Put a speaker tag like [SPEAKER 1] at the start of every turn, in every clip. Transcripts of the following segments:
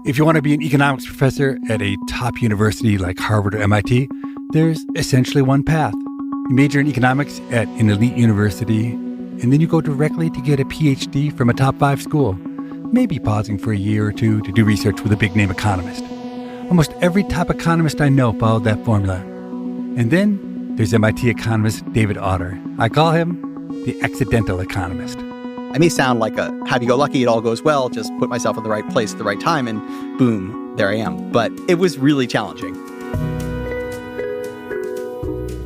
[SPEAKER 1] If you want to be an economics professor at a top university like Harvard or MIT, there's essentially one path. You major in economics at an elite university, and then you go directly to get a PhD from a top 5 school, maybe pausing for a year or two to do research with a big-name economist. Almost every top economist I know followed that formula. And then there's MIT economist David Autor. I call him the accidental economist.
[SPEAKER 2] I may sound like a happy-go-lucky, it all goes well, just put myself in the right place at the right time, and boom, there I am. But it was really challenging.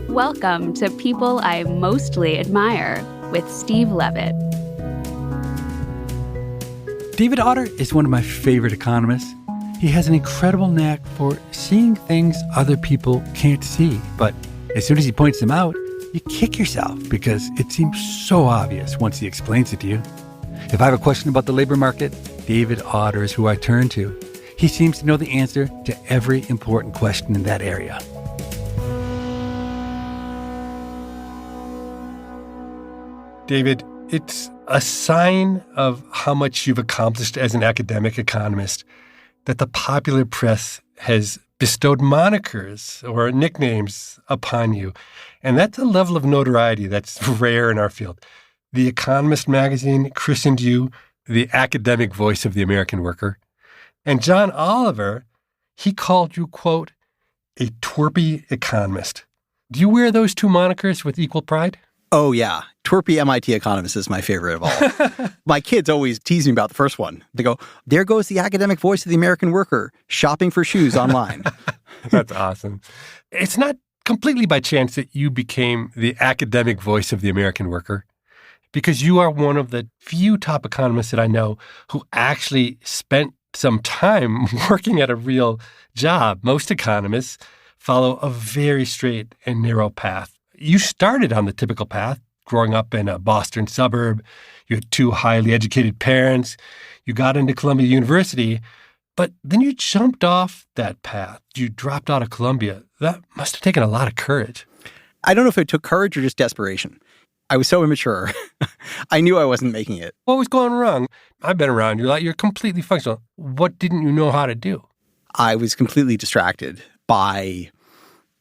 [SPEAKER 3] Welcome to People I Mostly Admire with Steve Levitt.
[SPEAKER 1] David Autor is one of my favorite economists. He has an incredible knack for seeing things other people can't see. But as soon as he points them out, you kick yourself because it seems so obvious once he explains it to you. If I have a question about the labor market, David Autor is who I turn to. He seems to know the answer to every important question in that area.
[SPEAKER 4] David, it's a sign of how much you've accomplished as an academic economist that the popular press has bestowed monikers or nicknames upon you. And that's a level of notoriety that's rare in our field. The Economist magazine christened you the academic voice of the American worker. And John Oliver, he called you, quote, a twerpy economist. Do you wear those two monikers with equal pride?
[SPEAKER 2] Oh, yeah. Twerpy M.I.T. economist is my favorite of all. My kids always tease me about the first one. They go, there goes the academic voice of the American worker, shopping for shoes online.
[SPEAKER 4] That's awesome. It's not completely by chance that you became the academic voice of the American worker, because you are one of the few top economists that I know who actually spent some time working at a real job. Most economists follow a very straight and narrow path. You started on the typical path, growing up in a Boston suburb. You had 2 highly educated parents. You got into Columbia University, but then you jumped off that path. You dropped out of Columbia. That must have taken a lot of courage.
[SPEAKER 2] I don't know if it took courage or just desperation. I was so immature. I knew I wasn't making it.
[SPEAKER 4] What was going wrong? I've been around you. You're completely functional. What didn't you know how to do?
[SPEAKER 2] I was completely distracted by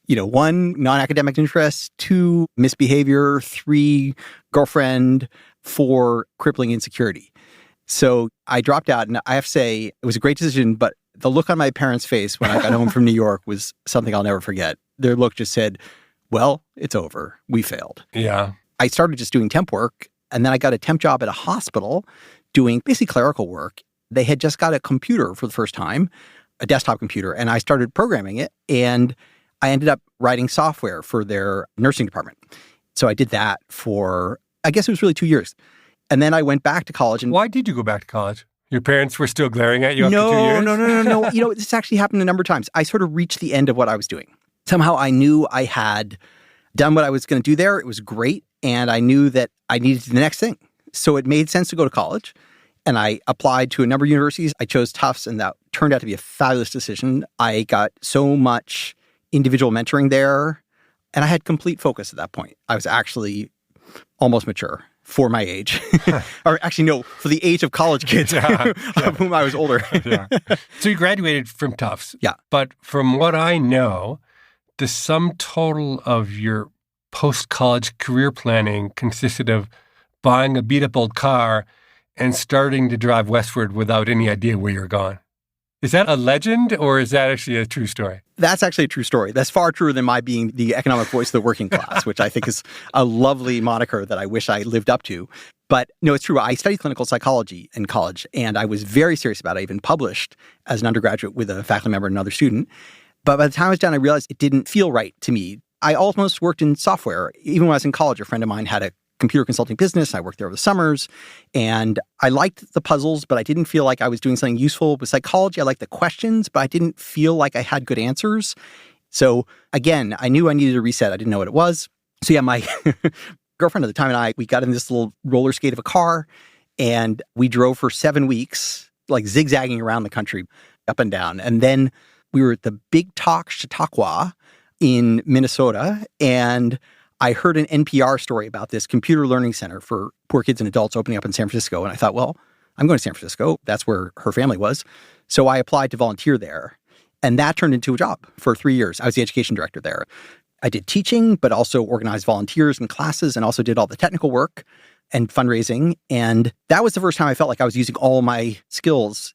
[SPEAKER 2] 1, non-academic interest, 2, misbehavior, 3, girlfriend, 4, crippling insecurity. So I dropped out, and I have to say it was a great decision, but the look on my parents' face when I got home from New York was something I'll never forget. Their look just said, well, it's over. We failed.
[SPEAKER 4] Yeah.
[SPEAKER 2] I started just doing temp work, and then I got a temp job at a hospital doing basically clerical work. They had just got a computer for the first time, a desktop computer, and I started programming it, and I ended up writing software for their nursing department. So I did that for, I guess it was really 2 years. And then I went back to college. And
[SPEAKER 4] why did you go back to college? Your parents were still glaring at you after 2 years?
[SPEAKER 2] No. This actually happened a number of times. I sort of reached the end of what I was doing. Somehow I knew I had done what I was going to do there. It was great. And I knew that I needed the next thing. So it made sense to go to college. And I applied to a number of universities. I chose Tufts, and that turned out to be a fabulous decision. I got so much individual mentoring there, and I had complete focus at that point. I was actually almost mature for my age. Or actually, no, for the age of college kids of whom I was older.
[SPEAKER 4] Yeah. So you graduated from Tufts.
[SPEAKER 2] Yeah.
[SPEAKER 4] But from what I know, the sum total of your post-college career planning consisted of buying a beat-up old car and starting to drive westward without any idea where you're going. Is that a legend, or is that actually a true story?
[SPEAKER 2] That's actually a true story. That's far truer than my being the economic voice of the working class, which I think is a lovely moniker that I wish I lived up to. But no, it's true. I studied clinical psychology in college, and I was very serious about it. I even published as an undergraduate with a faculty member and another student. But by the time I was done, I realized it didn't feel right to me. I almost worked in software. Even when I was in college, a friend of mine had a computer consulting business. I worked there over the summers, and I liked the puzzles, but I didn't feel like I was doing something useful. With psychology, I liked the questions, but I didn't feel like I had good answers. So again, I knew I needed a reset. I didn't know what it was. So yeah, my girlfriend at the time and I, we got in this little roller skate of a car, and we drove for 7 weeks, like zigzagging around the country, up and down. And then we were at the Big Talk Chautauqua in Minnesota, and I heard an NPR story about this computer learning center for poor kids and adults opening up in San Francisco. And I thought, well, I'm going to San Francisco. That's where her family was. So I applied to volunteer there. And that turned into a job for 3 years. I was the education director there. I did teaching, but also organized volunteers and classes and also did all the technical work and fundraising. And that was the first time I felt like I was using all my skills,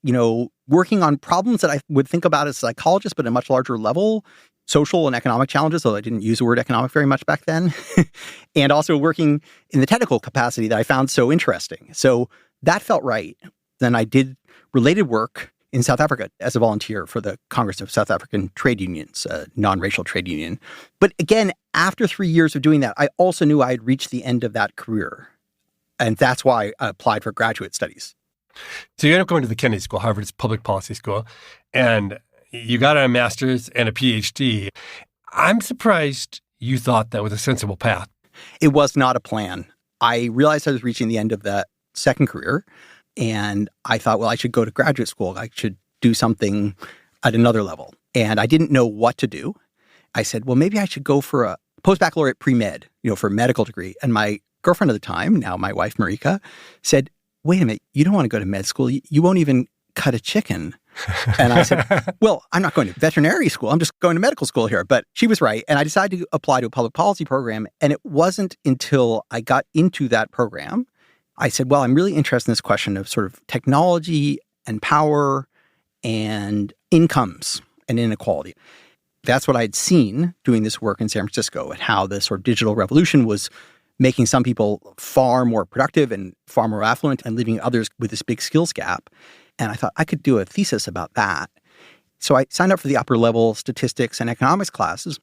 [SPEAKER 2] working on problems that I would think about as a psychologist, but at a much larger level, social and economic challenges, though I didn't use the word economic very much back then, and also working in the technical capacity that I found so interesting. So that felt right. Then I did related work in South Africa as a volunteer for the Congress of South African Trade Unions, a non-racial trade union. But again, after 3 years of doing that, I also knew I had reached the end of that career. And that's why I applied for graduate studies.
[SPEAKER 4] So you ended up going to the Kennedy School, Harvard's public policy school, and you got a master's and a PhD. I'm surprised you thought that was a sensible path.
[SPEAKER 2] It was not a plan. I realized I was reaching the end of that second career, and I thought, well, I should go to graduate school. I should do something at another level. And I didn't know what to do. I said, well, maybe I should go for a post-baccalaureate pre-med, for a medical degree. And my girlfriend at the time, now my wife, Marika, said, wait a minute, you don't want to go to med school. You won't even cut a chicken. And I said, well, I'm not going to veterinary school. I'm just going to medical school here. But she was right. And I decided to apply to a public policy program. And it wasn't until I got into that program, I said, well, I'm really interested in this question of sort of technology and power and incomes and inequality. That's what I'd seen doing this work in San Francisco and how the sort of digital revolution was making some people far more productive and far more affluent and leaving others with this big skills gap. And I thought I could do a thesis about that. So I signed up for the upper level statistics and economics classes.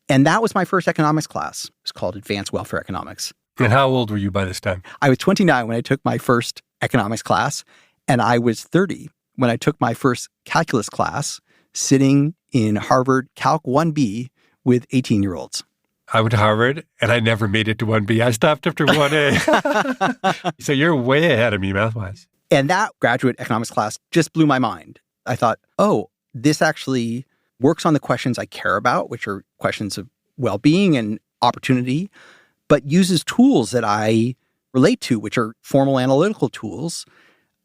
[SPEAKER 2] And that was my first economics class. It was called Advanced Welfare Economics.
[SPEAKER 4] And how old were you by this time?
[SPEAKER 2] I was 29 when I took my first economics class. And I was 30 when I took my first calculus class, sitting in Harvard Calc 1B with 18-year-olds.
[SPEAKER 4] I went to Harvard, and I never made it to 1B. I stopped after 1A. So you're way ahead of me math-wise.
[SPEAKER 2] And that graduate economics class just blew my mind. I thought, oh, this actually works on the questions I care about, which are questions of well-being and opportunity, but uses tools that I relate to, which are formal analytical tools.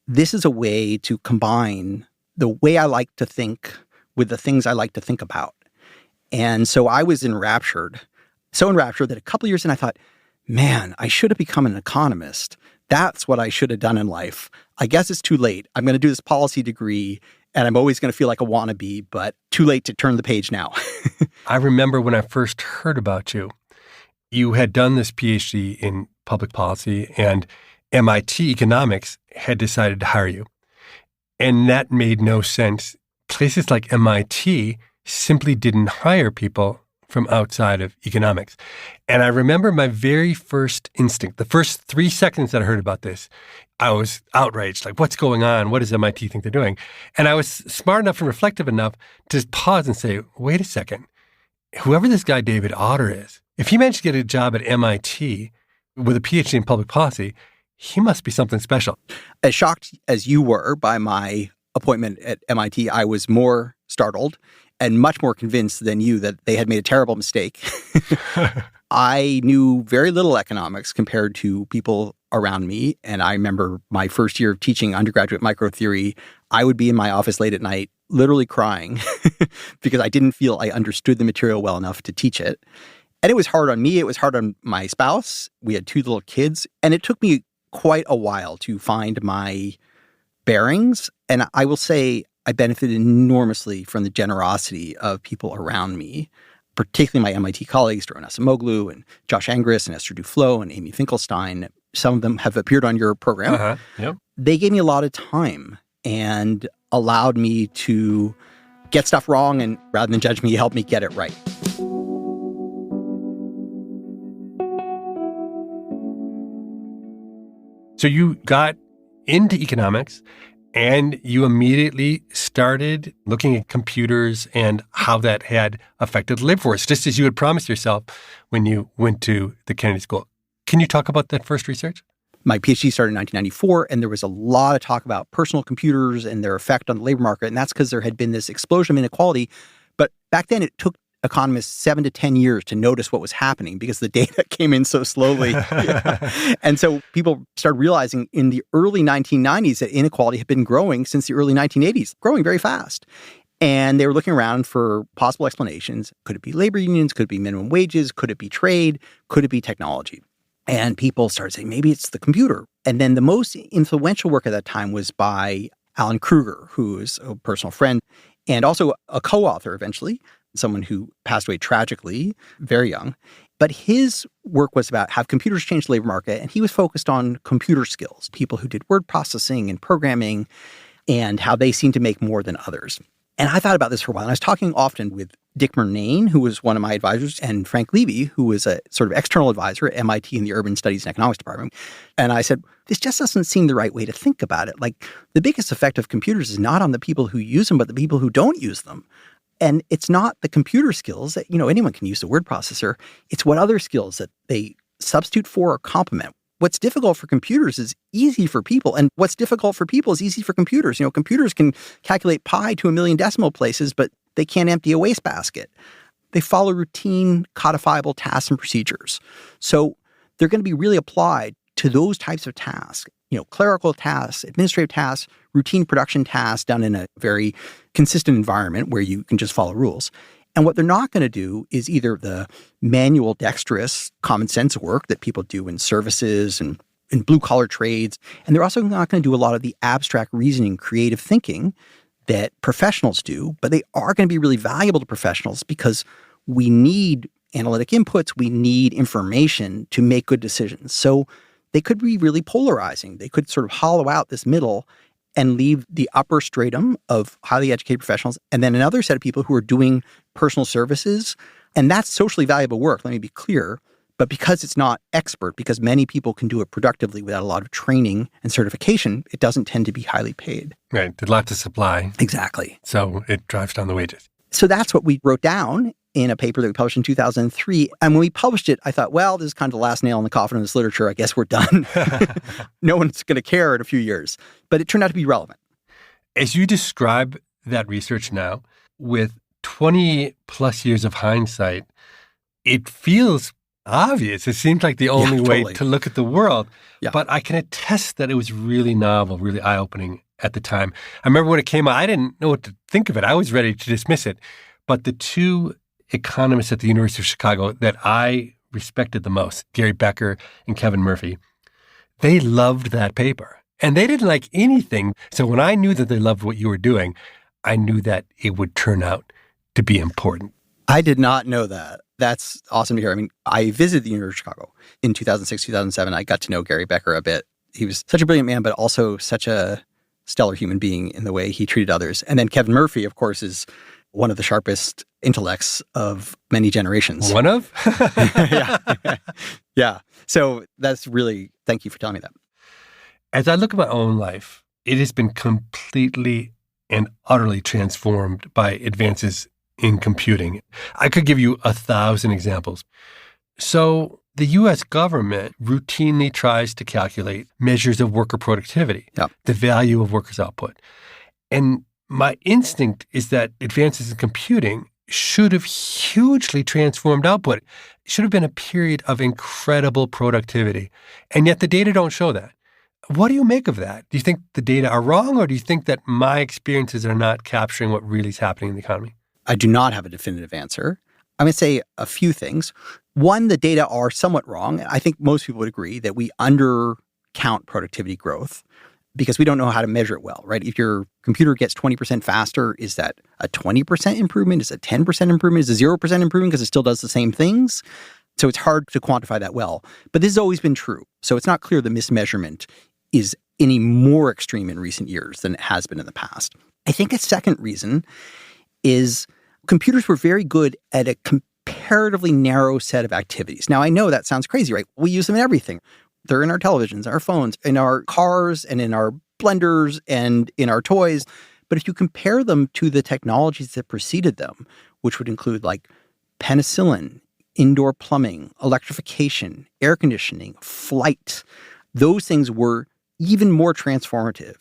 [SPEAKER 2] This is a way to combine the way I like to think with the things I like to think about. And so I was enraptured. So enraptured that a couple of years in, I thought, man, I should have become an economist. That's what I should have done in life. I guess it's too late. I'm going to do this policy degree, and I'm always going to feel like a wannabe, but too late to turn the page now.
[SPEAKER 4] I remember when I first heard about you, you had done this PhD in public policy, and M.I.T. economics had decided to hire you. And that made no sense. Places like M.I.T. simply didn't hire people from outside of economics. And I remember my very first instinct, the first 3 seconds that I heard about this, I was outraged. Like, what's going on? What does MIT think they're doing? And I was smart enough and reflective enough to pause and say, wait a second. Whoever this guy David Autor is, if he managed to get a job at MIT with a PhD in public policy, he must be something special.
[SPEAKER 2] As shocked as you were by my appointment at MIT, I was more startled and much more convinced than you that they had made a terrible mistake. I knew very little economics compared to people around me. And I remember my first year of teaching undergraduate microtheory, I would be in my office late at night, literally crying because I didn't feel I understood the material well enough to teach it. And it was hard on me. It was hard on my spouse. We had 2 little kids. And it took me quite a while to find my bearings. And I will say I benefited enormously from the generosity of people around me, particularly my MIT colleagues, Doron Acemoglu and Josh Angris and Esther Duflo and Amy Finkelstein. Some of them have appeared on your program.
[SPEAKER 4] Yep.
[SPEAKER 2] They gave me a lot of time and allowed me to get stuff wrong, and rather than judge me, helped me get it right.
[SPEAKER 4] So you got into economics and you immediately started looking at computers and how that had affected the labor force, just as you had promised yourself when you went to the Kennedy School. Can you talk about that first research?
[SPEAKER 2] My PhD started in 1994, and there was a lot of talk about personal computers and their effect on the labor market. And that's because there had been this explosion of inequality. But back then, it took economists 7 to 10 years to notice what was happening because the data came in so slowly. And so people started realizing in the early 1990s that inequality had been growing since the early 1980s, growing very fast. And they were looking around for possible explanations. Could it be labor unions? Could it be minimum wages? Could it be trade? Could it be technology? And people started saying, maybe it's the computer. And then the most influential work at that time was by Alan Kruger, who is a personal friend and also a co-author eventually, someone who passed away tragically, very young. But his work was about how computers changed the labor market, and he was focused on computer skills, people who did word processing and programming, and how they seemed to make more than others. And I thought about this for a while, and I was talking often with Dick Murnane, who was one of my advisors, and Frank Levy, who was a sort of external advisor at M.I.T. in the Urban Studies and Economics Department. And I said, this just doesn't seem the right way to think about it. Like, the biggest effect of computers is not on the people who use them, but the people who don't use them. And it's not the computer skills that, anyone can use the word processor. It's what other skills that they substitute for or complement. What's difficult for computers is easy for people. And what's difficult for people is easy for computers. Computers can calculate pi to 1 million decimal places, but they can't empty a wastebasket. They follow routine, codifiable tasks and procedures. So they're going to be really applied to those types of tasks, clerical tasks, administrative tasks, routine production tasks done in a very consistent environment where you can just follow rules. And what they're not going to do is either the manual, dexterous, common sense work that people do in services and in blue-collar trades. And they're also not going to do a lot of the abstract reasoning, creative thinking that professionals do. But they are going to be really valuable to professionals because we need analytic inputs. We need information to make good decisions. So they could be really polarizing. They could sort of hollow out this middle and leave the upper stratum of highly educated professionals and then another set of people who are doing personal services. And that's socially valuable work, let me be clear. But because it's not expert, because many people can do it productively without a lot of training and certification, it doesn't tend to be highly paid.
[SPEAKER 4] Right. There's lots of supply.
[SPEAKER 2] Exactly.
[SPEAKER 4] So it drives down the wages.
[SPEAKER 2] So that's what we wrote down in a paper that we published in 2003. And when we published it, I thought, well, this is kind of the last nail in the coffin of this literature. I guess we're done. No one's going to care in a few years. But it turned out to be relevant.
[SPEAKER 4] As you describe that research now, with 20 plus years of hindsight, it feels obvious. It seems like the only way to look at the world. Yeah. But I can attest that it was really novel, really eye-opening at the time. I remember when it came out, I didn't know what to think of it. I was ready to dismiss it. But the two economists at the University of Chicago that I respected the most, Gary Becker and Kevin Murphy, they loved that paper. And they didn't like anything. So when I knew that they loved what you were doing, I knew that it would turn out to be important.
[SPEAKER 2] I did not know that. That's awesome to hear. I mean, I visited the University of Chicago in 2006, 2007. I got to know Gary Becker a bit. He was such a brilliant man, but also such a stellar human being in the way he treated others. And then Kevin Murphy, of course, is one of the sharpest intellects of many generations.
[SPEAKER 4] One of?
[SPEAKER 2] Yeah. So that's really, thank you for telling me that.
[SPEAKER 4] As I look at my own life, it has been completely and utterly transformed by advances in computing. I could give you 1,000 examples. So the U.S. government routinely tries to calculate measures of worker productivity, the value of workers' output. And my instinct is that advances in computing should have hugely transformed output. It should have been a period of incredible productivity. And yet the data don't show that. What do you make of that? Do you think the data are wrong, or do you think that my experiences are not capturing what really is happening in the economy?
[SPEAKER 2] I do not have a definitive answer. I'm going to say a few things. One, the data are somewhat wrong. I think most people would agree that we undercount productivity growth because we don't know how to measure it well, right? If your computer gets 20% faster, is that a 20% improvement? Is it a 10% improvement? Is it 0% improvement because it still does the same things? So it's hard to quantify that well. But this has always been true. So it's not clear the mismeasurement is any more extreme in recent years than it has been in the past. I think a second reason is computers were very good at a comparatively narrow set of activities. Now, I know that sounds crazy, right? We use them in everything. They're in our televisions, our phones, in our cars, and in our blenders, and in our toys. But if you compare them to the technologies that preceded them, which would include like penicillin, indoor plumbing, electrification, air conditioning, flight, those things were even more transformative.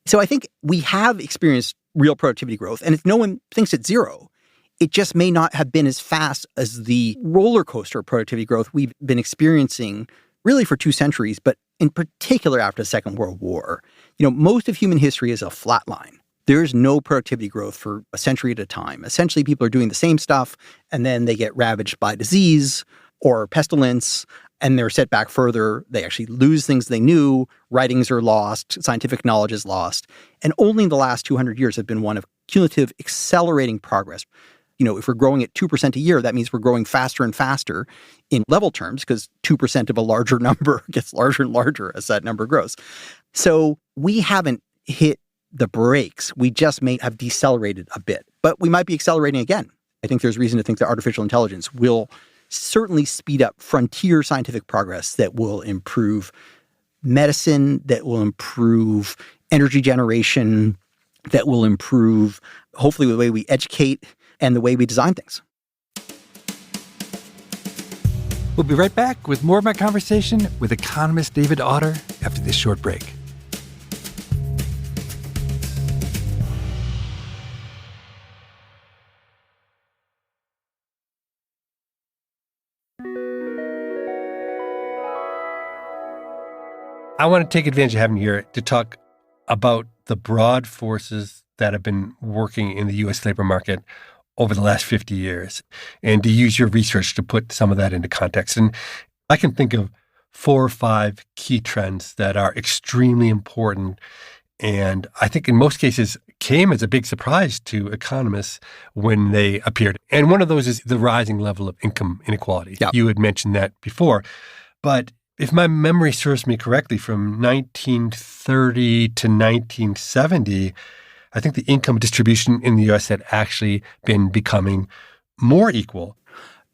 [SPEAKER 2] So I think we have experienced real productivity growth, and if no one thinks it's zero, it just may not have been as fast as the roller coaster of productivity growth we've been experiencing really for 2 centuries, but in particular after the Second World War. Most of human history is a flat line. There's no productivity growth for a century at a time. Essentially, people are doing the same stuff, and then they get ravaged by disease or pestilence, and they're set back further. They actually lose things they knew. Writings are lost. Scientific knowledge is lost. And only in the last 200 years have been one of cumulative accelerating progress. If we're growing at 2% a year, that means we're growing faster and faster in level terms, because 2% of a larger number gets larger and larger as that number grows. So we haven't hit the brakes. We just may have decelerated a bit, but we might be accelerating again. I think there's reason to think that artificial intelligence will certainly speed up frontier scientific progress that will improve medicine, that will improve energy generation, that will improve, hopefully, the way we educate and the way we design things.
[SPEAKER 1] We'll be right back with more of my conversation with economist David Autor after this short break.
[SPEAKER 4] I want to take advantage of having you here to talk about the broad forces that have been working in the U.S. labor market over the last 50 years, and to use your research to put some of that into context. And I can think of 4 or 5 key trends that are extremely important, and I think in most cases came as a big surprise to economists when they appeared. And one of those is the rising level of income inequality.
[SPEAKER 2] Yeah.
[SPEAKER 4] You had mentioned that before. But if my memory serves me correctly, from 1930 to 1970, I think the income distribution in the U.S. had actually been becoming more equal.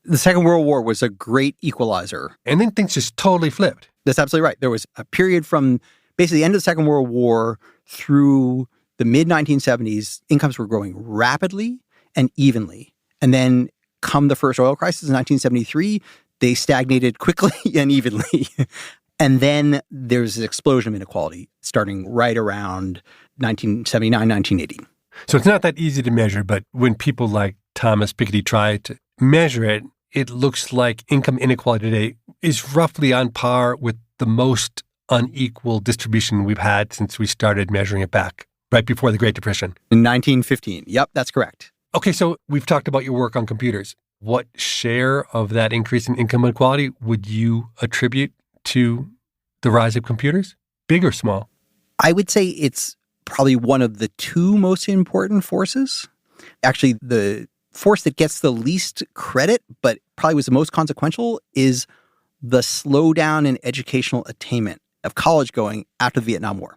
[SPEAKER 2] The Second World War was a great equalizer.
[SPEAKER 4] And then things just totally flipped.
[SPEAKER 2] That's absolutely right. There was a period from basically the end of the Second World War through the mid-1970s. Incomes were growing rapidly and evenly. And then come the first oil crisis in 1973, they stagnated quickly and evenly. And then there's an explosion of inequality starting right around 1979, 1980.
[SPEAKER 4] So it's not that easy to measure, but when people like Thomas Piketty try to measure it, it looks like income inequality today is roughly on par with the most unequal distribution we've had since we started measuring it back right before the Great Depression.
[SPEAKER 2] In 1915. Yep, that's correct.
[SPEAKER 4] Okay, so we've talked about your work on computers. What share of that increase in income inequality would you attribute to the rise of computers? Big or small?
[SPEAKER 2] I would say it's probably one of the 2 most important forces. Actually, the force that gets the least credit, but probably was the most consequential, is the slowdown in educational attainment of college going after the Vietnam War.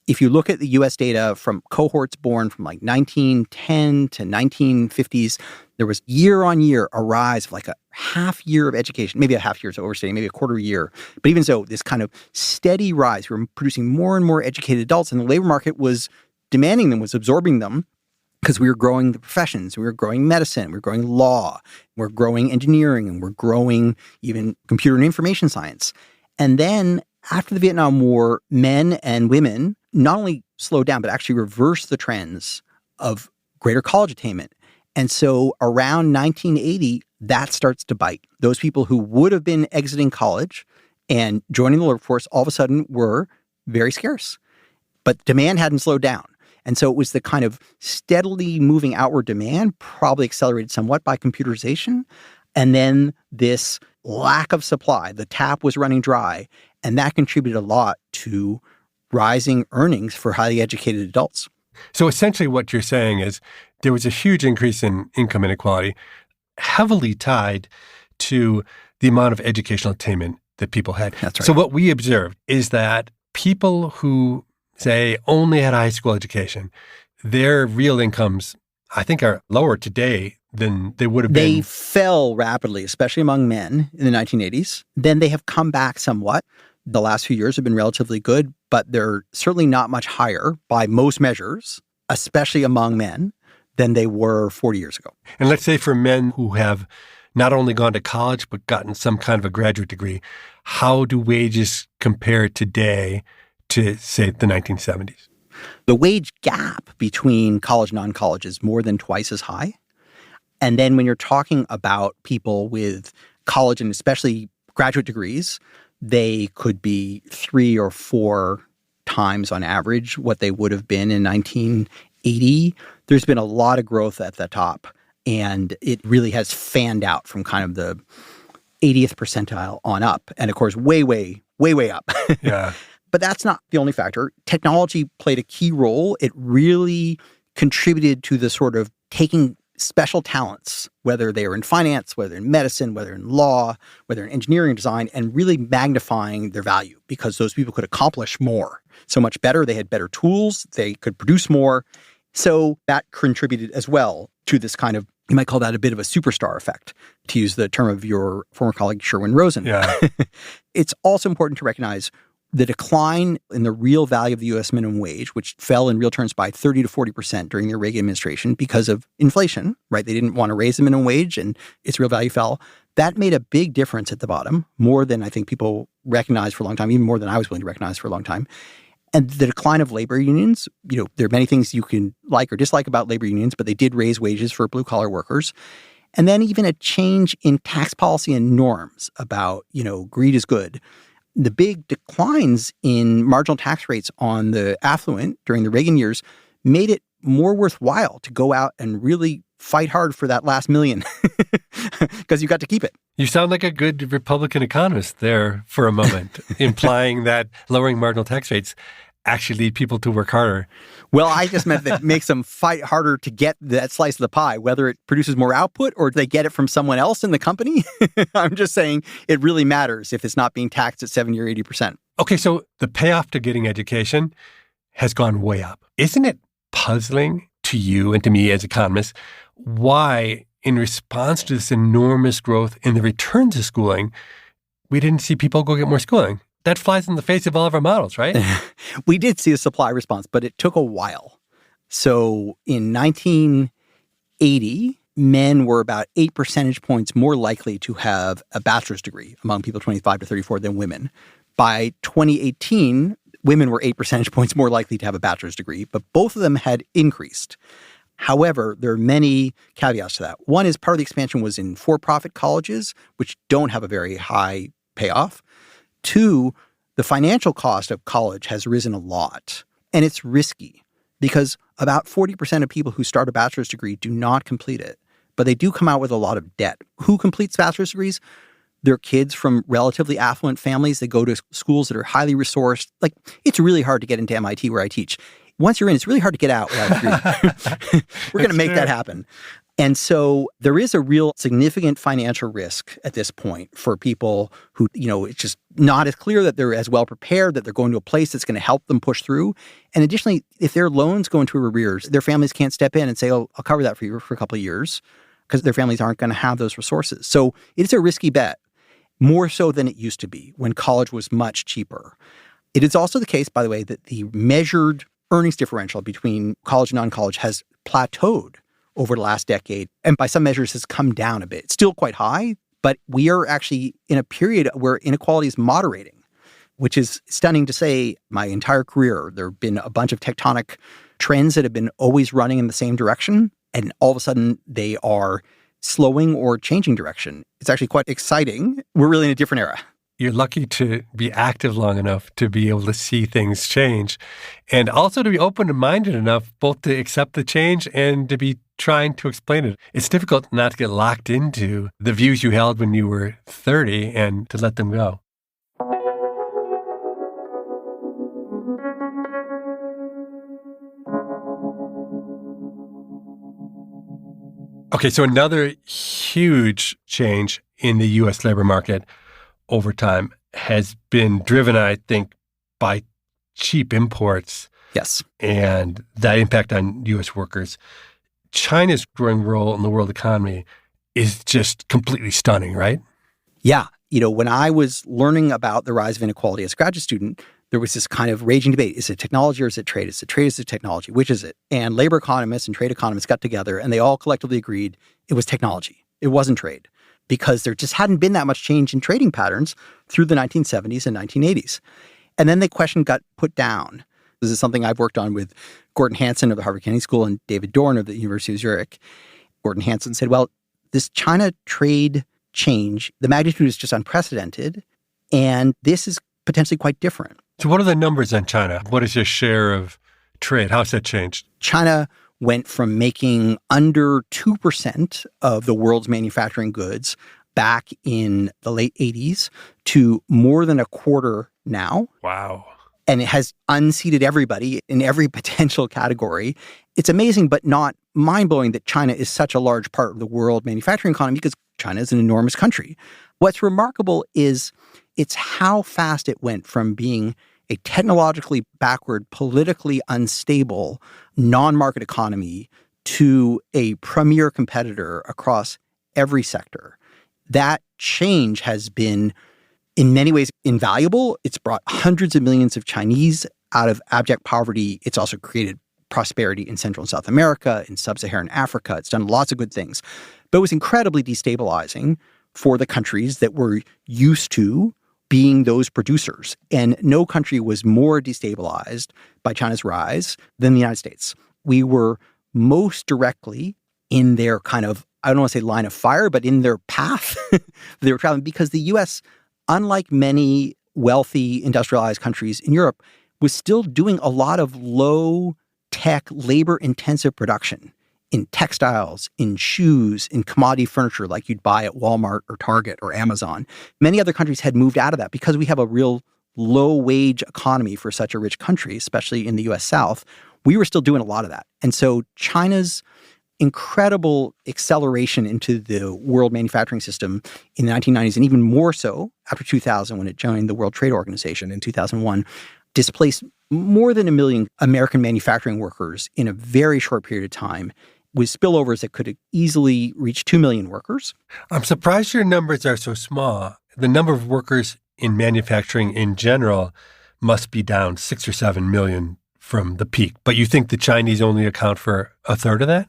[SPEAKER 2] If you look at the U.S. data from cohorts born from like 1910 to 1950s, there was year on year a rise of like a half year of education, maybe a half year is overstating, maybe a quarter year. But even so, this kind of steady rise, we were producing more and more educated adults, and the labor market was demanding them, was absorbing them, because we were growing the professions, we were growing medicine, we were growing law, we're growing engineering, and we're growing even computer and information science. And then after the Vietnam War, men and women not only slowed down, but actually reversed the trends of greater college attainment. And so around 1980, that starts to bite. Those people who would have been exiting college and joining the workforce all of a sudden were very scarce. But demand hadn't slowed down. And so it was the kind of steadily moving outward demand, probably accelerated somewhat by computerization. And then this lack of supply, the tap was running dry. And that contributed a lot to rising earnings for highly educated adults.
[SPEAKER 4] So essentially what you're saying is there was a huge increase in income inequality, heavily tied to the amount of educational attainment that people had.
[SPEAKER 2] That's right.
[SPEAKER 4] So what we observed is that people who, say, only had a high school education, their real incomes, I think, are lower today than they would have been.
[SPEAKER 2] They fell rapidly, especially among men in the 1980s. Then they have come back somewhat. The last few years have been relatively good, but they're certainly not much higher by most measures, especially among men, than they were 40 years ago.
[SPEAKER 4] And let's say for men who have not only gone to college, but gotten some kind of a graduate degree, how do wages compare today to, say, the 1970s?
[SPEAKER 2] The wage gap between college and non-college is more than twice as high. And then when you're talking about people with college and especially graduate degrees, they could be 3 or 4 times on average what they would have been in 1980. There's been a lot of growth at the top, and it really has fanned out from kind of the 80th percentile on up. And of course, way, way, way, way up.
[SPEAKER 4] Yeah.
[SPEAKER 2] But that's not the only factor. Technology played a key role. It really contributed to the sort of taking special talents, whether they are in finance, whether in medicine, whether in law, whether in engineering design, and really magnifying their value because those people could accomplish more. So much better. They had better tools. They could produce more. So that contributed as well to this kind of, you might call that a bit of a superstar effect, to use the term of your former colleague, Sherwin Rosen.
[SPEAKER 4] Yeah.
[SPEAKER 2] It's also important to recognize the decline in the real value of the U.S. minimum wage, which fell in real terms by 30 to 40% during the Reagan administration because of inflation, right? They didn't want to raise the minimum wage and its real value fell. That made a big difference at the bottom, more than I think people recognized for a long time, even more than I was willing to recognize for a long time. And the decline of labor unions, there are many things you can like or dislike about labor unions, but they did raise wages for blue-collar workers. And then even a change in tax policy and norms about, greed is good. The big declines in marginal tax rates on the affluent during the Reagan years made it more worthwhile to go out and really fight hard for that last million because you got to keep it.
[SPEAKER 4] You sound like a good Republican economist there for a moment, implying that lowering marginal tax rates actually lead people to work harder.
[SPEAKER 2] Well, I just meant that it makes them fight harder to get that slice of the pie, whether it produces more output or they get it from someone else in the company. I'm just saying it really matters if it's not being taxed at 70 or 80%.
[SPEAKER 4] Okay, so the payoff to getting education has gone way up. Isn't it puzzling to you and to me as economists why, in response to this enormous growth in the return to schooling, we didn't see people go get more schooling? That flies in the face of all of our models, right?
[SPEAKER 2] We did see a supply response, but it took a while. So in 1980, men were about 8 percentage points more likely to have a bachelor's degree among people 25 to 34 than women. By 2018, women were 8 percentage points more likely to have a bachelor's degree, but both of them had increased. However, there are many caveats to that. One is part of the expansion was in for-profit colleges, which don't have a very high payoff. 2, the financial cost of college has risen a lot, and it's risky because about 40% of people who start a bachelor's degree do not complete it, but they do come out with a lot of debt. Who completes bachelor's degrees? They're kids from relatively affluent families. They go to schools that are highly resourced. Like, it's really hard to get into M.I.T. where I teach. Once you're in, it's really hard to get out without a degree. We're going to make that happen. And so there is a real significant financial risk at this point for people who, it's just not as clear that they're as well prepared, that they're going to a place that's going to help them push through. And additionally, if their loans go into arrears, their families can't step in and say, oh, I'll cover that for you for a couple of years, because their families aren't going to have those resources. So it's a risky bet, more so than it used to be when college was much cheaper. It is also the case, by the way, that the measured earnings differential between college and non-college has plateaued over the last decade, and by some measures has come down a bit. It's still quite high, but we are actually in a period where inequality is moderating, which is stunning to say. My entire career, there have been a bunch of tectonic trends that have been always running in the same direction, and all of a sudden they are slowing or changing direction. It's actually quite exciting. We're really in a different era.
[SPEAKER 4] You're lucky to be active long enough to be able to see things change, and also to be open-minded enough both to accept the change and to be trying to explain it. It's difficult not to get locked into the views you held when you were 30 and to let them go. Okay, so another huge change in the U.S. labor market over time has been driven, I think, by cheap imports.
[SPEAKER 2] Yes.
[SPEAKER 4] And that impact on U.S. workers. China's growing role in the world economy is just completely stunning, right?
[SPEAKER 2] Yeah. When I was learning about the rise of inequality as a graduate student, there was this kind of raging debate. Is it technology or is it trade? Is it trade or is it technology? Which is it? And labor economists and trade economists got together and they all collectively agreed it was technology. It wasn't trade, because there just hadn't been that much change in trading patterns through the 1970s and 1980s. And then the question got put down. This is something I've worked on with Gordon Hanson of the Harvard Kennedy School and David Dorn of the University of Zurich. Gordon Hanson said, well, this China trade change, the magnitude is just unprecedented, and this is potentially quite different.
[SPEAKER 4] So what are the numbers on China? What is your share of trade? How's that changed?
[SPEAKER 2] China went from making under 2% of the world's manufacturing goods back in the late 80s to more than a quarter now.
[SPEAKER 4] Wow.
[SPEAKER 2] And it has unseated everybody in every potential category. It's amazing, but not mind-blowing that China is such a large part of the world manufacturing economy because China is an enormous country. What's remarkable is it's how fast it went from being a technologically backward, politically unstable, non-market economy to a premier competitor across every sector. That change has been, in many ways, invaluable. It's brought hundreds of millions of Chinese out of abject poverty. It's also created prosperity in Central and South America, in Sub-Saharan Africa. It's done lots of good things. But it was incredibly destabilizing for the countries that were used to being those producers. And no country was more destabilized by China's rise than the United States. We were most directly in their kind of, I don't want to say line of fire, but in their path they were traveling, because the U.S., unlike many wealthy industrialized countries in Europe, was still doing a lot of low-tech, labor-intensive production in textiles, in shoes, in commodity furniture like you'd buy at Walmart or Target or Amazon. Many other countries had moved out of that because we have a real low-wage economy for such a rich country, especially in the U.S. South. We were still doing a lot of that. And so China's incredible acceleration into the world manufacturing system in the 1990s, and even more so after 2000 when it joined the World Trade Organization in 2001, displaced more than 1 million American manufacturing workers in a very short period of time, with spillovers that could easily reach 2 million workers.
[SPEAKER 4] I'm surprised your numbers are so small. The number of workers in manufacturing in general must be down 6 or 7 million from the peak. But you think the Chinese only account for a third of that?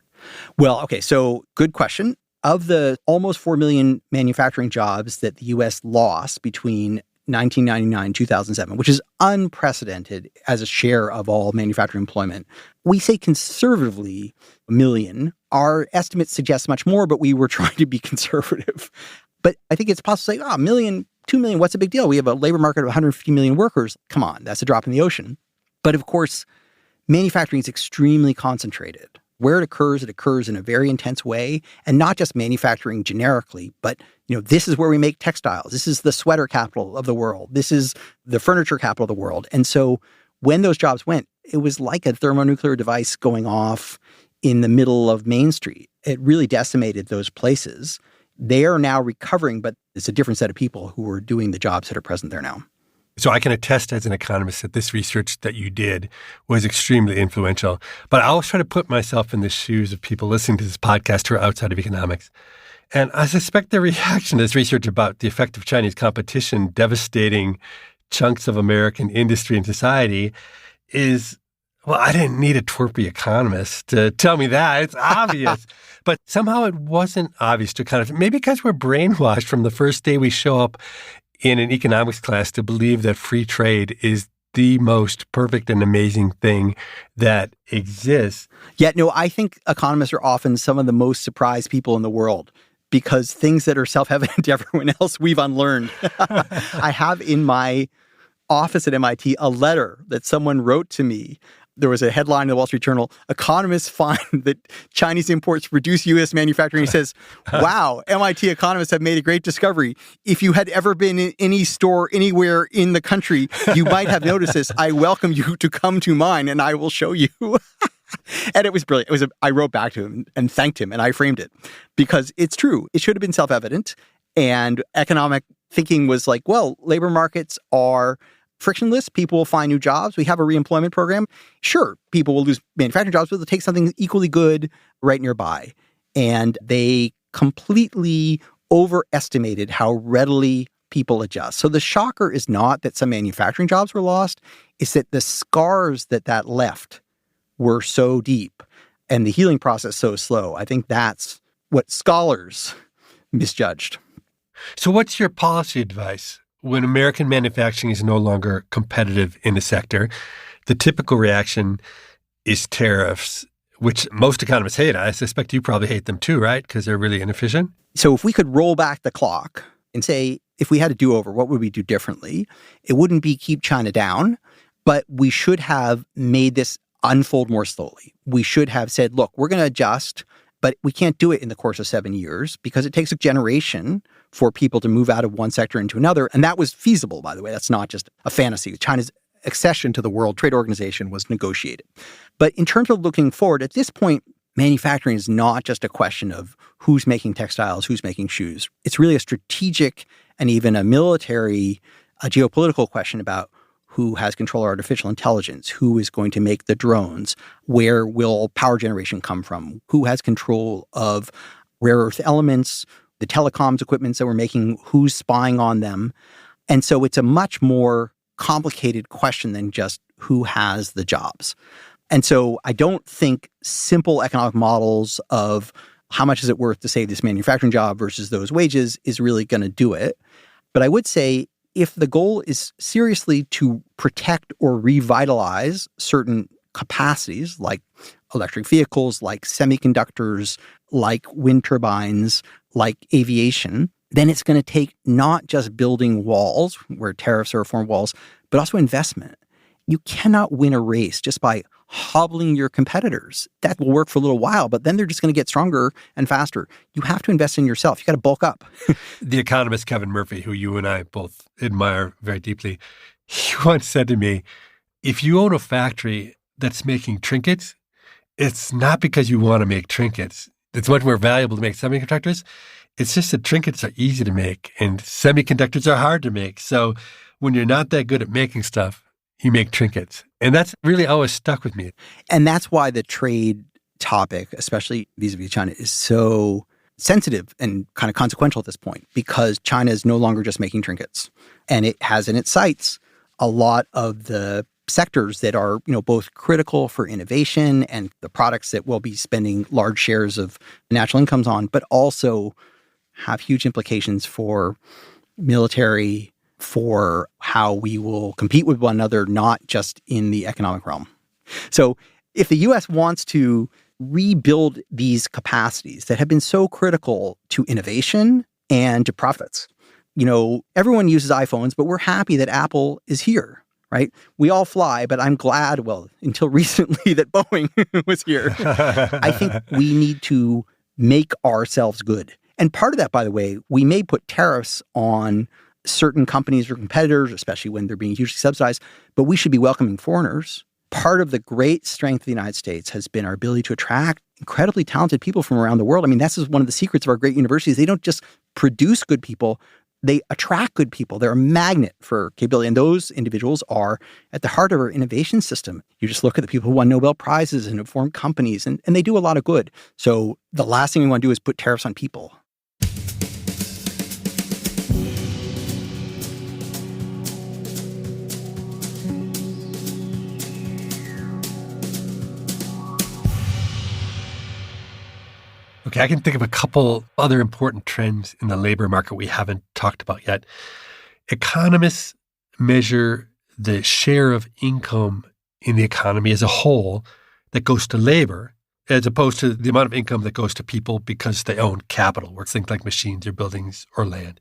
[SPEAKER 2] Well, okay, so good question. Of the almost 4 million manufacturing jobs that the U.S. lost between 1999 and 2007, which is unprecedented as a share of all manufacturing employment, we say conservatively 1 million. Our estimates suggest much more, but we were trying to be conservative. But I think it's possible to say, 1 million, 2 million, what's a big deal? We have a labor market of 150 million workers. Come on, that's a drop in the ocean. But of course, manufacturing is extremely concentrated. Where it occurs in a very intense way, and not just manufacturing generically, but this is where we make textiles. This is the sweater capital of the world. This is the furniture capital of the world. And so when those jobs went, it was like a thermonuclear device going off in the middle of Main Street. It really decimated those places. They are now recovering, but it's a different set of people who are doing the jobs that are present there now.
[SPEAKER 4] So I can attest as an economist that this research that you did was extremely influential. But I always try to put myself in the shoes of people listening to this podcast who are outside of economics. And I suspect the reaction to this research about the effect of Chinese competition devastating chunks of American industry and society is, well, I didn't need a twerpy economist to tell me that. It's obvious. But somehow it wasn't obvious to economists. Maybe because we're brainwashed from the first day we show up in an economics class to believe that free trade is the most perfect and amazing thing that exists.
[SPEAKER 2] Yeah, no, I think economists are often some of the most surprised people in the world, because things that are self-evident to everyone else, we've unlearned. I have in my office at MIT a letter that someone wrote to me. There was a headline in the Wall Street Journal, economists find that Chinese imports reduce U.S. manufacturing. He says, wow, MIT economists have made a great discovery. If you had ever been in any store anywhere in the country, you might have noticed this. I welcome you to come to mine and I will show you. And it was brilliant. I wrote back to him and thanked him, and I framed it because it's true. It should have been self-evident. And economic thinking was like, well, labor markets are frictionless. People will find new jobs. We have a reemployment program. Sure, people will lose manufacturing jobs, but they'll take something equally good right nearby. And they completely overestimated how readily people adjust. So the shocker is not that some manufacturing jobs were lost. It's that the scars that left were so deep and the healing process so slow. I think that's what scholars misjudged.
[SPEAKER 4] So what's your policy advice? When American manufacturing is no longer competitive in a sector, the typical reaction is tariffs. which most economists hate. I suspect you probably hate them too, right? Because they're really inefficient.
[SPEAKER 2] So if we could roll back the clock and say, if we had a do-over, what would we do differently? It wouldn't be keep China down, but we should have made this unfold more slowly. We should have said, look, we're going to adjust, but we can't do it in the course of 7 years because it takes a generation for people to move out of one sector into another. And that was feasible, by the way. That's not just a fantasy. China's accession to the World Trade Organization was negotiated. But in terms of looking forward, at this point, manufacturing is not just a question of who's making textiles, who's making shoes. It's really a strategic and even a military, a geopolitical question about who has control of artificial intelligence, who is going to make the drones, where will power generation come from, who has control of rare earth elements, the telecoms equipments that we're making, who's spying on them. And so it's a much more complicated question than just who has the jobs. And so I don't think simple economic models of how much is it worth to save this manufacturing job versus those wages is really going to do it. But I would say if the goal is seriously to protect or revitalize certain capacities like electric vehicles, like semiconductors, like wind turbines, like aviation, then it's going to take not just building walls where tariffs are reform walls, but also investment. You cannot win a race just by hobbling your competitors. That will work for a little while, but then they're just going to get stronger and faster. You have to invest in yourself. You got to bulk up.
[SPEAKER 4] The economist Kevin Murphy, who you and I both admire very deeply, he once said to me, if you own a factory that's making trinkets, it's not because you want to make trinkets. It's much more valuable to make semiconductors. It's just that trinkets are easy to make and semiconductors are hard to make. So when you're not that good at making stuff, you make trinkets. And that's really always stuck with me.
[SPEAKER 2] And that's why the trade topic, especially vis-a-vis China, is so sensitive and kind of consequential at this point, because China is no longer just making trinkets. And it has in its sights a lot of the sectors that are, both critical for innovation and the products that we'll be spending large shares of national incomes on, but also have huge implications for military, for how we will compete with one another, not just in the economic realm. So if the U.S. wants to rebuild these capacities that have been so critical to innovation and to profits, everyone uses iPhones, but we're happy that Apple is here, right? We all fly, but I'm glad, until recently, that Boeing was here. I think we need to make ourselves good. And part of that, by the way, we may put tariffs on certain companies or competitors, especially when they're being hugely subsidized, but we should be welcoming foreigners. Part of the great strength of the United States has been our ability to attract incredibly talented people from around the world. I mean, this is one of the secrets of our great universities. They don't just produce good people, they attract good people. They're a magnet for capability. And those individuals are at the heart of our innovation system. You just look at the people who won Nobel Prizes and have formed companies, and they do a lot of good. So the last thing we want to do is put tariffs on people.
[SPEAKER 4] Okay, I can think of a couple other important trends in the labor market we haven't talked about yet. Economists measure the share of income in the economy as a whole that goes to labor, as opposed to the amount of income that goes to people because they own capital, or things like machines or buildings or land.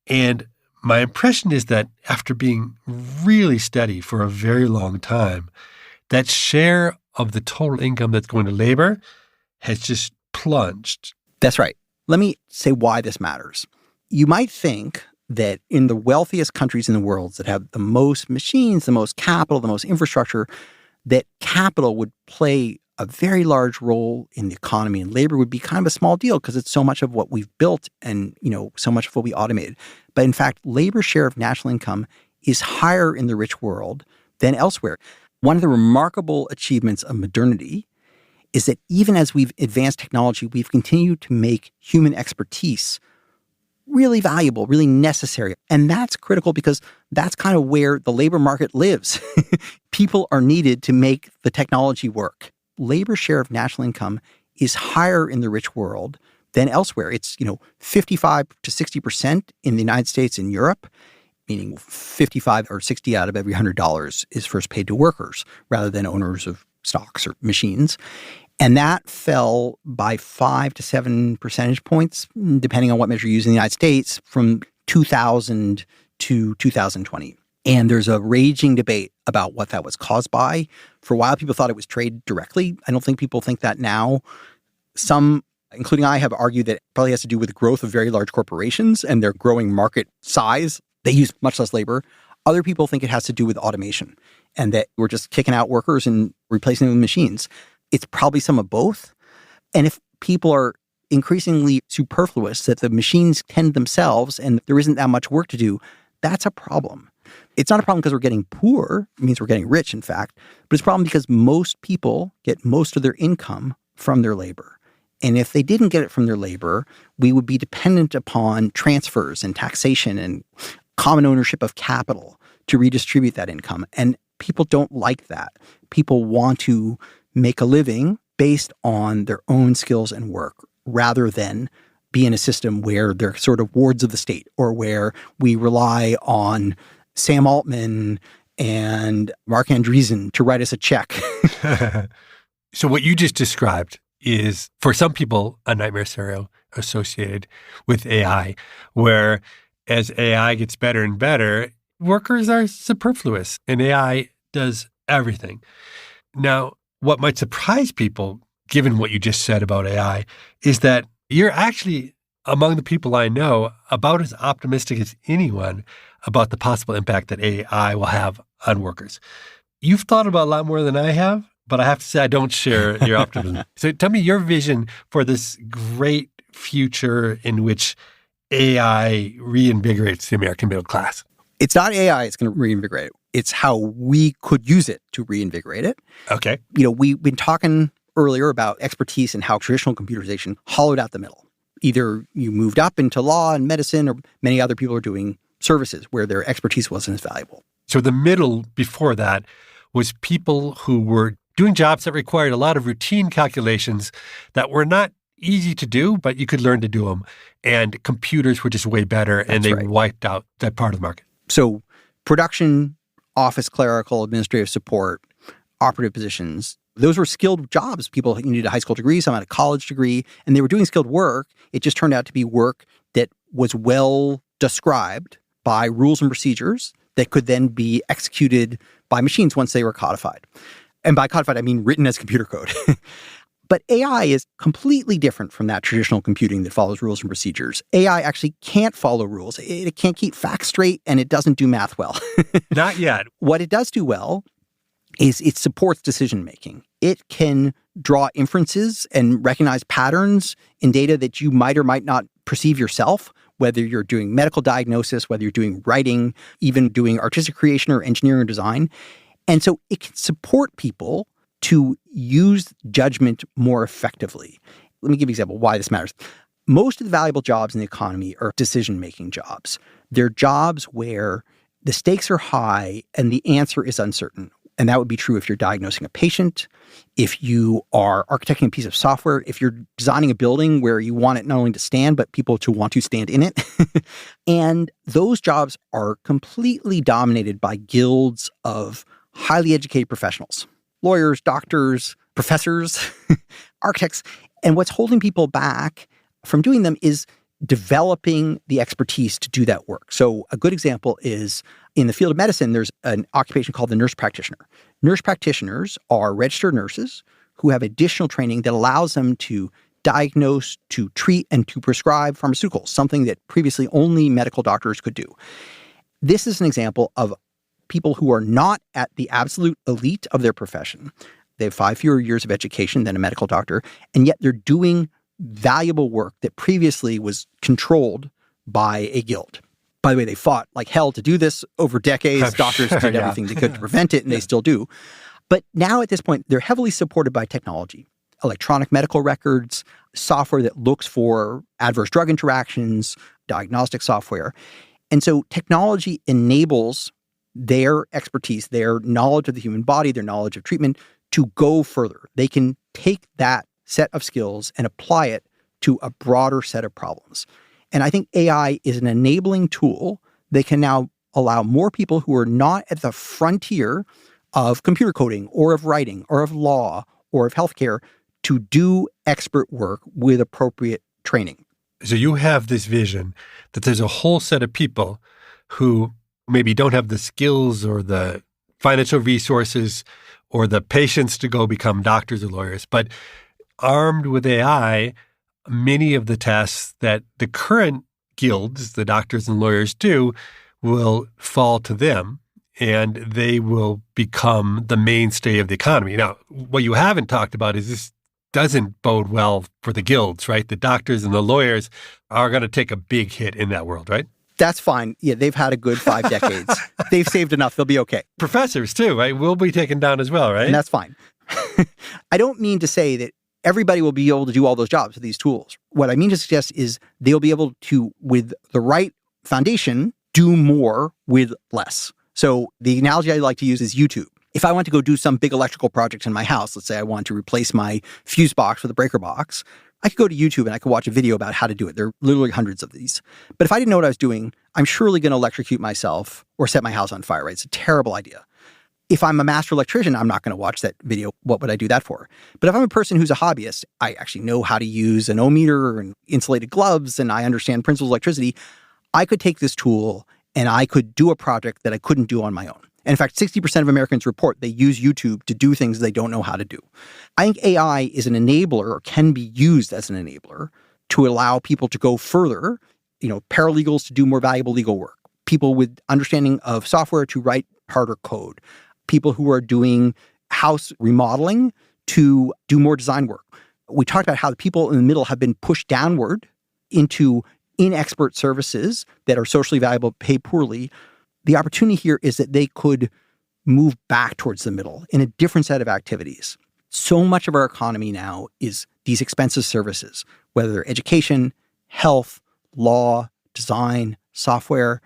[SPEAKER 4] And my impression is that after being really steady for a very long time, that share of the total income that's going to labor has just plunged.
[SPEAKER 2] That's right. Let me say why this matters. You might think that in the wealthiest countries in the world that have the most machines, the most capital, the most infrastructure, that capital would play a very large role in the economy, and labor would be kind of a small deal because it's so much of what we've built and, so much of what we automated. But in fact, labor share of national income is higher in the rich world than elsewhere. One of the remarkable achievements of modernity is that even as we've advanced technology, we've continued to make human expertise really valuable, really necessary. And that's critical because that's kind of where the labor market lives. People are needed to make the technology work. Labor share of national income is higher in the rich world than elsewhere. It's, 55 to 60% in the United States and Europe, meaning 55 or 60 out of every $100 is first paid to workers rather than owners of stocks or machines. And that fell by 5 to 7 percentage points, depending on what measure you use in the United States, from 2000 to 2020. And there's a raging debate about what that was caused by. For a while, people thought it was trade directly. I don't think people think that now. Some, including I, have argued that it probably has to do with the growth of very large corporations and their growing market size. They use much less labor. Other people think it has to do with automation and that we're just kicking out workers and replacing them with machines. It's probably some of both. And if people are increasingly superfluous, that the machines tend themselves and there isn't that much work to do, that's a problem. It's not a problem because we're getting poor. It means we're getting rich, in fact. But it's a problem because most people get most of their income from their labor. And if they didn't get it from their labor, we would be dependent upon transfers and taxation and common ownership of capital to redistribute that income. And people don't like that. People want to make a living based on their own skills and work rather than be in a system where they're sort of wards of the state or where we rely on Sam Altman and Mark Andreessen to write us a check.
[SPEAKER 4] So what you just described is, for some people, a nightmare scenario associated with AI, where as AI gets better and better, workers are superfluous and AI does everything. Now, what might surprise people, given what you just said about AI, is that you're actually, among the people I know, about as optimistic as anyone about the possible impact that AI will have on workers. You've thought about a lot more than I have, but I have to say I don't share your optimism. So tell me your vision for this great future in which AI reinvigorates the American middle class.
[SPEAKER 2] It's not AI that's going to reinvigorate it. It's how we could use it to reinvigorate it.
[SPEAKER 4] Okay.
[SPEAKER 2] We've been talking earlier about expertise and how traditional computerization hollowed out the middle. Either you moved up into law and medicine, or many other people are doing services where their expertise wasn't as valuable.
[SPEAKER 4] So the middle before that was people who were doing jobs that required a lot of routine calculations that were not easy to do, but you could learn to do them. And computers were just way better, and they wiped out that part of the market.
[SPEAKER 2] So production, office clerical, administrative support, operative positions, those were skilled jobs. People needed a high school degree, some had a college degree, and they were doing skilled work. It just turned out to be work that was well described by rules and procedures that could then be executed by machines once they were codified. And by codified, I mean written as computer code. But AI is completely different from that traditional computing that follows rules and procedures. AI actually can't follow rules. It can't keep facts straight, and it doesn't do math well.
[SPEAKER 4] Not yet.
[SPEAKER 2] What it does do well is it supports decision-making. It can draw inferences and recognize patterns in data that you might or might not perceive yourself, whether you're doing medical diagnosis, whether you're doing writing, even doing artistic creation or engineering or design. And so it can support people to use judgment more effectively. Let me give you an example why this matters. Most of the valuable jobs in the economy are decision-making jobs. They're jobs where the stakes are high and the answer is uncertain. And that would be true if you're diagnosing a patient, if you are architecting a piece of software, if you're designing a building where you want it not only to stand, but people to want to stand in it. And those jobs are completely dominated by guilds of highly educated professionals. Lawyers, doctors, professors, architects. And what's holding people back from doing them is developing the expertise to do that work. So a good example is in the field of medicine, there's an occupation called the nurse practitioner. Nurse practitioners are registered nurses who have additional training that allows them to diagnose, to treat, and to prescribe pharmaceuticals, something that previously only medical doctors could do. This is an example of people who are not at the absolute elite of their profession. They have 5 fewer years of education than a medical doctor, and yet they're doing valuable work that previously was controlled by a guild. By the way, they fought like hell to do this over decades. Doctors did everything they could to prevent it, and they still do. But now at this point, they're heavily supported by technology. Electronic medical records, software that looks for adverse drug interactions, diagnostic software. And so technology enables their expertise, their knowledge of the human body, their knowledge of treatment to go further. They can take that set of skills and apply it to a broader set of problems. And I think AI is an enabling tool that can now allow more people who are not at the frontier of computer coding or of writing or of law or of healthcare to do expert work with appropriate training.
[SPEAKER 4] So you have this vision that there's a whole set of people who maybe don't have the skills or the financial resources or the patience to go become doctors or lawyers, but armed with AI, many of the tasks that the current guilds, the doctors and lawyers do, will fall to them, and they will become the mainstay of the economy. Now, what you haven't talked about is this doesn't bode well for the guilds, right? The doctors and the lawyers are going to take a big hit in that world, right?
[SPEAKER 2] That's fine. Yeah, they've had a good 5 decades. They've saved enough. They'll be okay.
[SPEAKER 4] Professors too, right? Will be taken down as well, right?
[SPEAKER 2] And that's fine. I don't mean to say that everybody will be able to do all those jobs with these tools. What I mean to suggest is they'll be able to, with the right foundation, do more with less. So the analogy I like to use is YouTube. If I want to go do some big electrical project in my house, let's say I want to replace my fuse box with a breaker box, I could go to YouTube and I could watch a video about how to do it. There are literally hundreds of these. But if I didn't know what I was doing, I'm surely going to electrocute myself or set my house on fire, right? It's a terrible idea. If I'm a master electrician, I'm not going to watch that video. What would I do that for? But if I'm a person who's a hobbyist, I actually know how to use an ohmmeter and insulated gloves, and I understand principles of electricity, I could take this tool and I could do a project that I couldn't do on my own. And in fact, 60% of Americans report they use YouTube to do things they don't know how to do. I think AI is an enabler, or can be used as an enabler, to allow people to go further, paralegals to do more valuable legal work, people with understanding of software to write harder code, people who are doing house remodeling to do more design work. We talked about how the people in the middle have been pushed downward into inexpert services that are socially valuable, pay poorly. The opportunity here is that they could move back towards the middle in a different set of activities. So much of our economy now is these expensive services, whether they're education, health, law, design, software,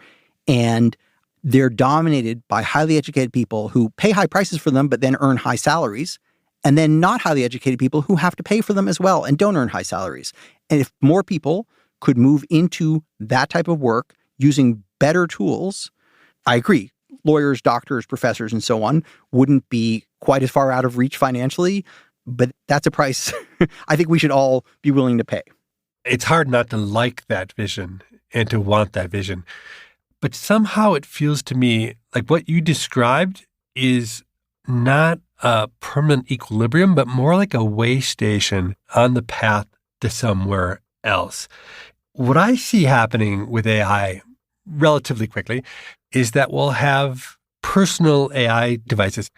[SPEAKER 2] and they're dominated by highly educated people who pay high prices for them, but then earn high salaries, and then not highly educated people who have to pay for them as well and don't earn high salaries. And if more people could move into that type of work using better tools, I agree, lawyers, doctors, professors, and so on wouldn't be quite as far out of reach financially, but that's a price I think we should all be willing to pay.
[SPEAKER 4] It's hard not to like that vision and to want that vision. But somehow it feels to me like what you described is not a permanent equilibrium, but more like a way station on the path to somewhere else. What I see happening with AI relatively quickly is that we'll have personal AI devices.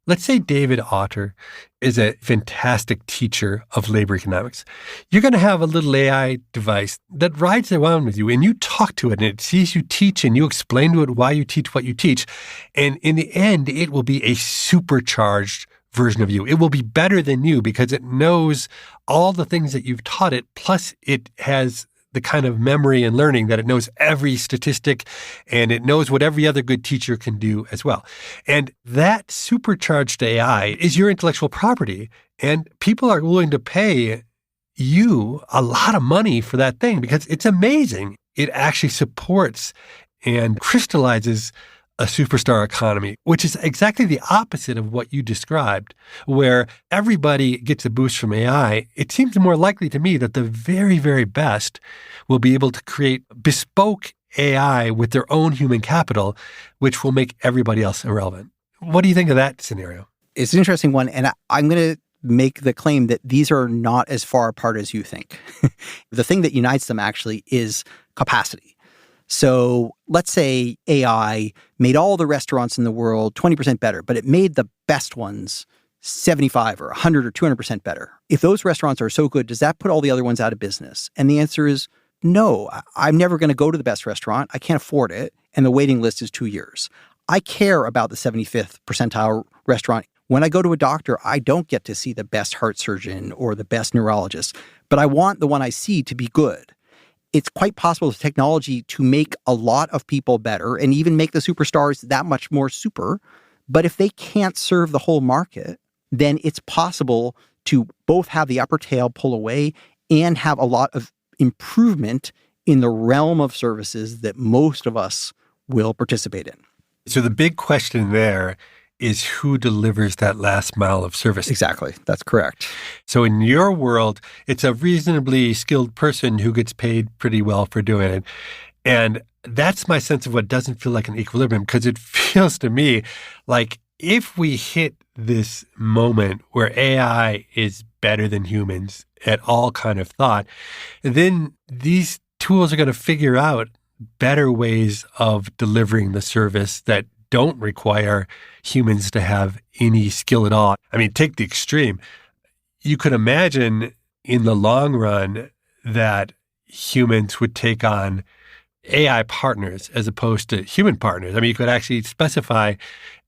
[SPEAKER 4] Let's say David Autor is a fantastic teacher of labor economics. You're going to have a little AI device that rides around with you, and you talk to it, and it sees you teach, and you explain to it why you teach what you teach. And in the end, it will be a supercharged version of you. It will be better than you because it knows all the things that you've taught it, plus it has the kind of memory and learning that it knows every statistic, and it knows what every other good teacher can do as well. And that supercharged AI is your intellectual property, and people are willing to pay you a lot of money for that thing because it's amazing. It actually supports and crystallizes a superstar economy, which is exactly the opposite of what you described, where everybody gets a boost from AI. It seems more likely to me that the very, very best will be able to create bespoke AI with their own human capital, which will make everybody else irrelevant. What do you think of that scenario?
[SPEAKER 2] It's an interesting one, and I'm going to make the claim that these are not as far apart as you think. The thing that unites them actually is capacity. So let's say AI made all the restaurants in the world 20% better, but it made the best ones 75 or 100 or 200% better. If those restaurants are so good, does that put all the other ones out of business? And the answer is no. I'm never going to go to the best restaurant. I can't afford it. And the waiting list is 2 years. I care about the 75th percentile restaurant. When I go to a doctor, I don't get to see the best heart surgeon or the best neurologist, but I want the one I see to be good. It's quite possible with technology to make a lot of people better and even make the superstars that much more super. But if they can't serve the whole market, then it's possible to both have the upper tail pull away and have a lot of improvement in the realm of services that most of us will participate in.
[SPEAKER 4] So the big question there is who delivers that last mile of service.
[SPEAKER 2] Exactly. That's correct.
[SPEAKER 4] So in your world, it's a reasonably skilled person who gets paid pretty well for doing it. And that's my sense of what doesn't feel like an equilibrium, because it feels to me like if we hit this moment where AI is better than humans at all kind of thought, then these tools are going to figure out better ways of delivering the service that don't require humans to have any skill at all. I mean, take the extreme. You could imagine in the long run that humans would take on AI partners as opposed to human partners. I mean, you could actually specify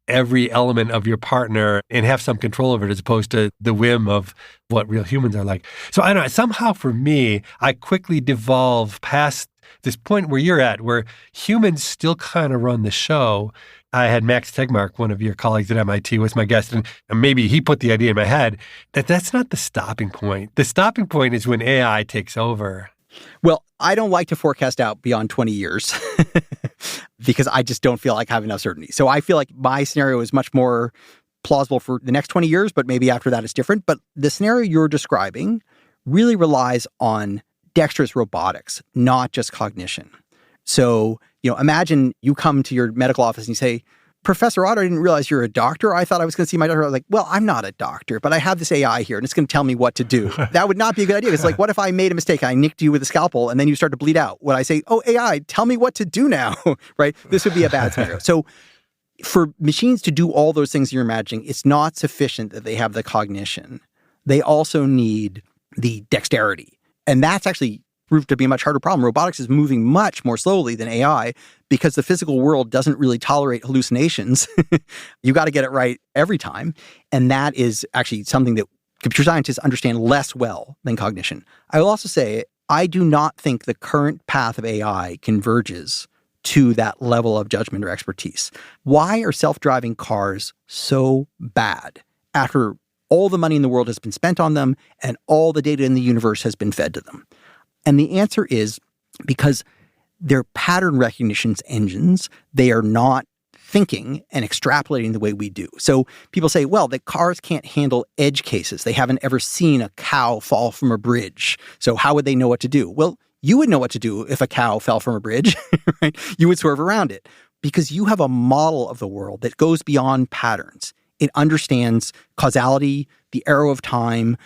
[SPEAKER 4] every element of your partner and have some control over it as opposed to the whim of what real humans are like. So I don't know, somehow for me, I quickly devolve past this point where you're at, where humans still kind of run the show. I had Max Tegmark, one of your colleagues at MIT, was my guest, and maybe he put the idea in my head that that's not the stopping point. The stopping point is when AI takes over.
[SPEAKER 2] Well, I don't like to forecast out beyond 20 years because I just don't feel like I have enough certainty. So I feel like my scenario is much more plausible for the next 20 years, but maybe after that it's different. But the scenario you're describing really relies on dexterous robotics, not just cognition. So, imagine you come to your medical office and you say, Professor Autor, I didn't realize you're a doctor. I thought I was going to see my doctor. I was like, well, I'm not a doctor, but I have this AI here and it's going to tell me what to do. That would not be a good idea. It's like, what if I made a mistake? I nicked you with a scalpel and then you start to bleed out. Would I say, oh, AI, tell me what to do now, right? This would be a bad scenario. So for machines to do all those things you're imagining, it's not sufficient that they have the cognition. They also need the dexterity. And that's actually proved to be a much harder problem. Robotics is moving much more slowly than AI because the physical world doesn't really tolerate hallucinations. You got to get it right every time. And that is actually something that computer scientists understand less well than cognition. I will also say, I do not think the current path of AI converges to that level of judgment or expertise. Why are self-driving cars so bad after all the money in the world has been spent on them and all the data in the universe has been fed to them? And the answer is because they're pattern recognition engines. They are not thinking and extrapolating the way we do. So people say, well, the cars can't handle edge cases. They haven't ever seen a cow fall from a bridge. So how would they know what to do? Well, you would know what to do if a cow fell from a bridge, right? You would swerve around it because you have a model of the world that goes beyond patterns. It understands causality, the arrow of time,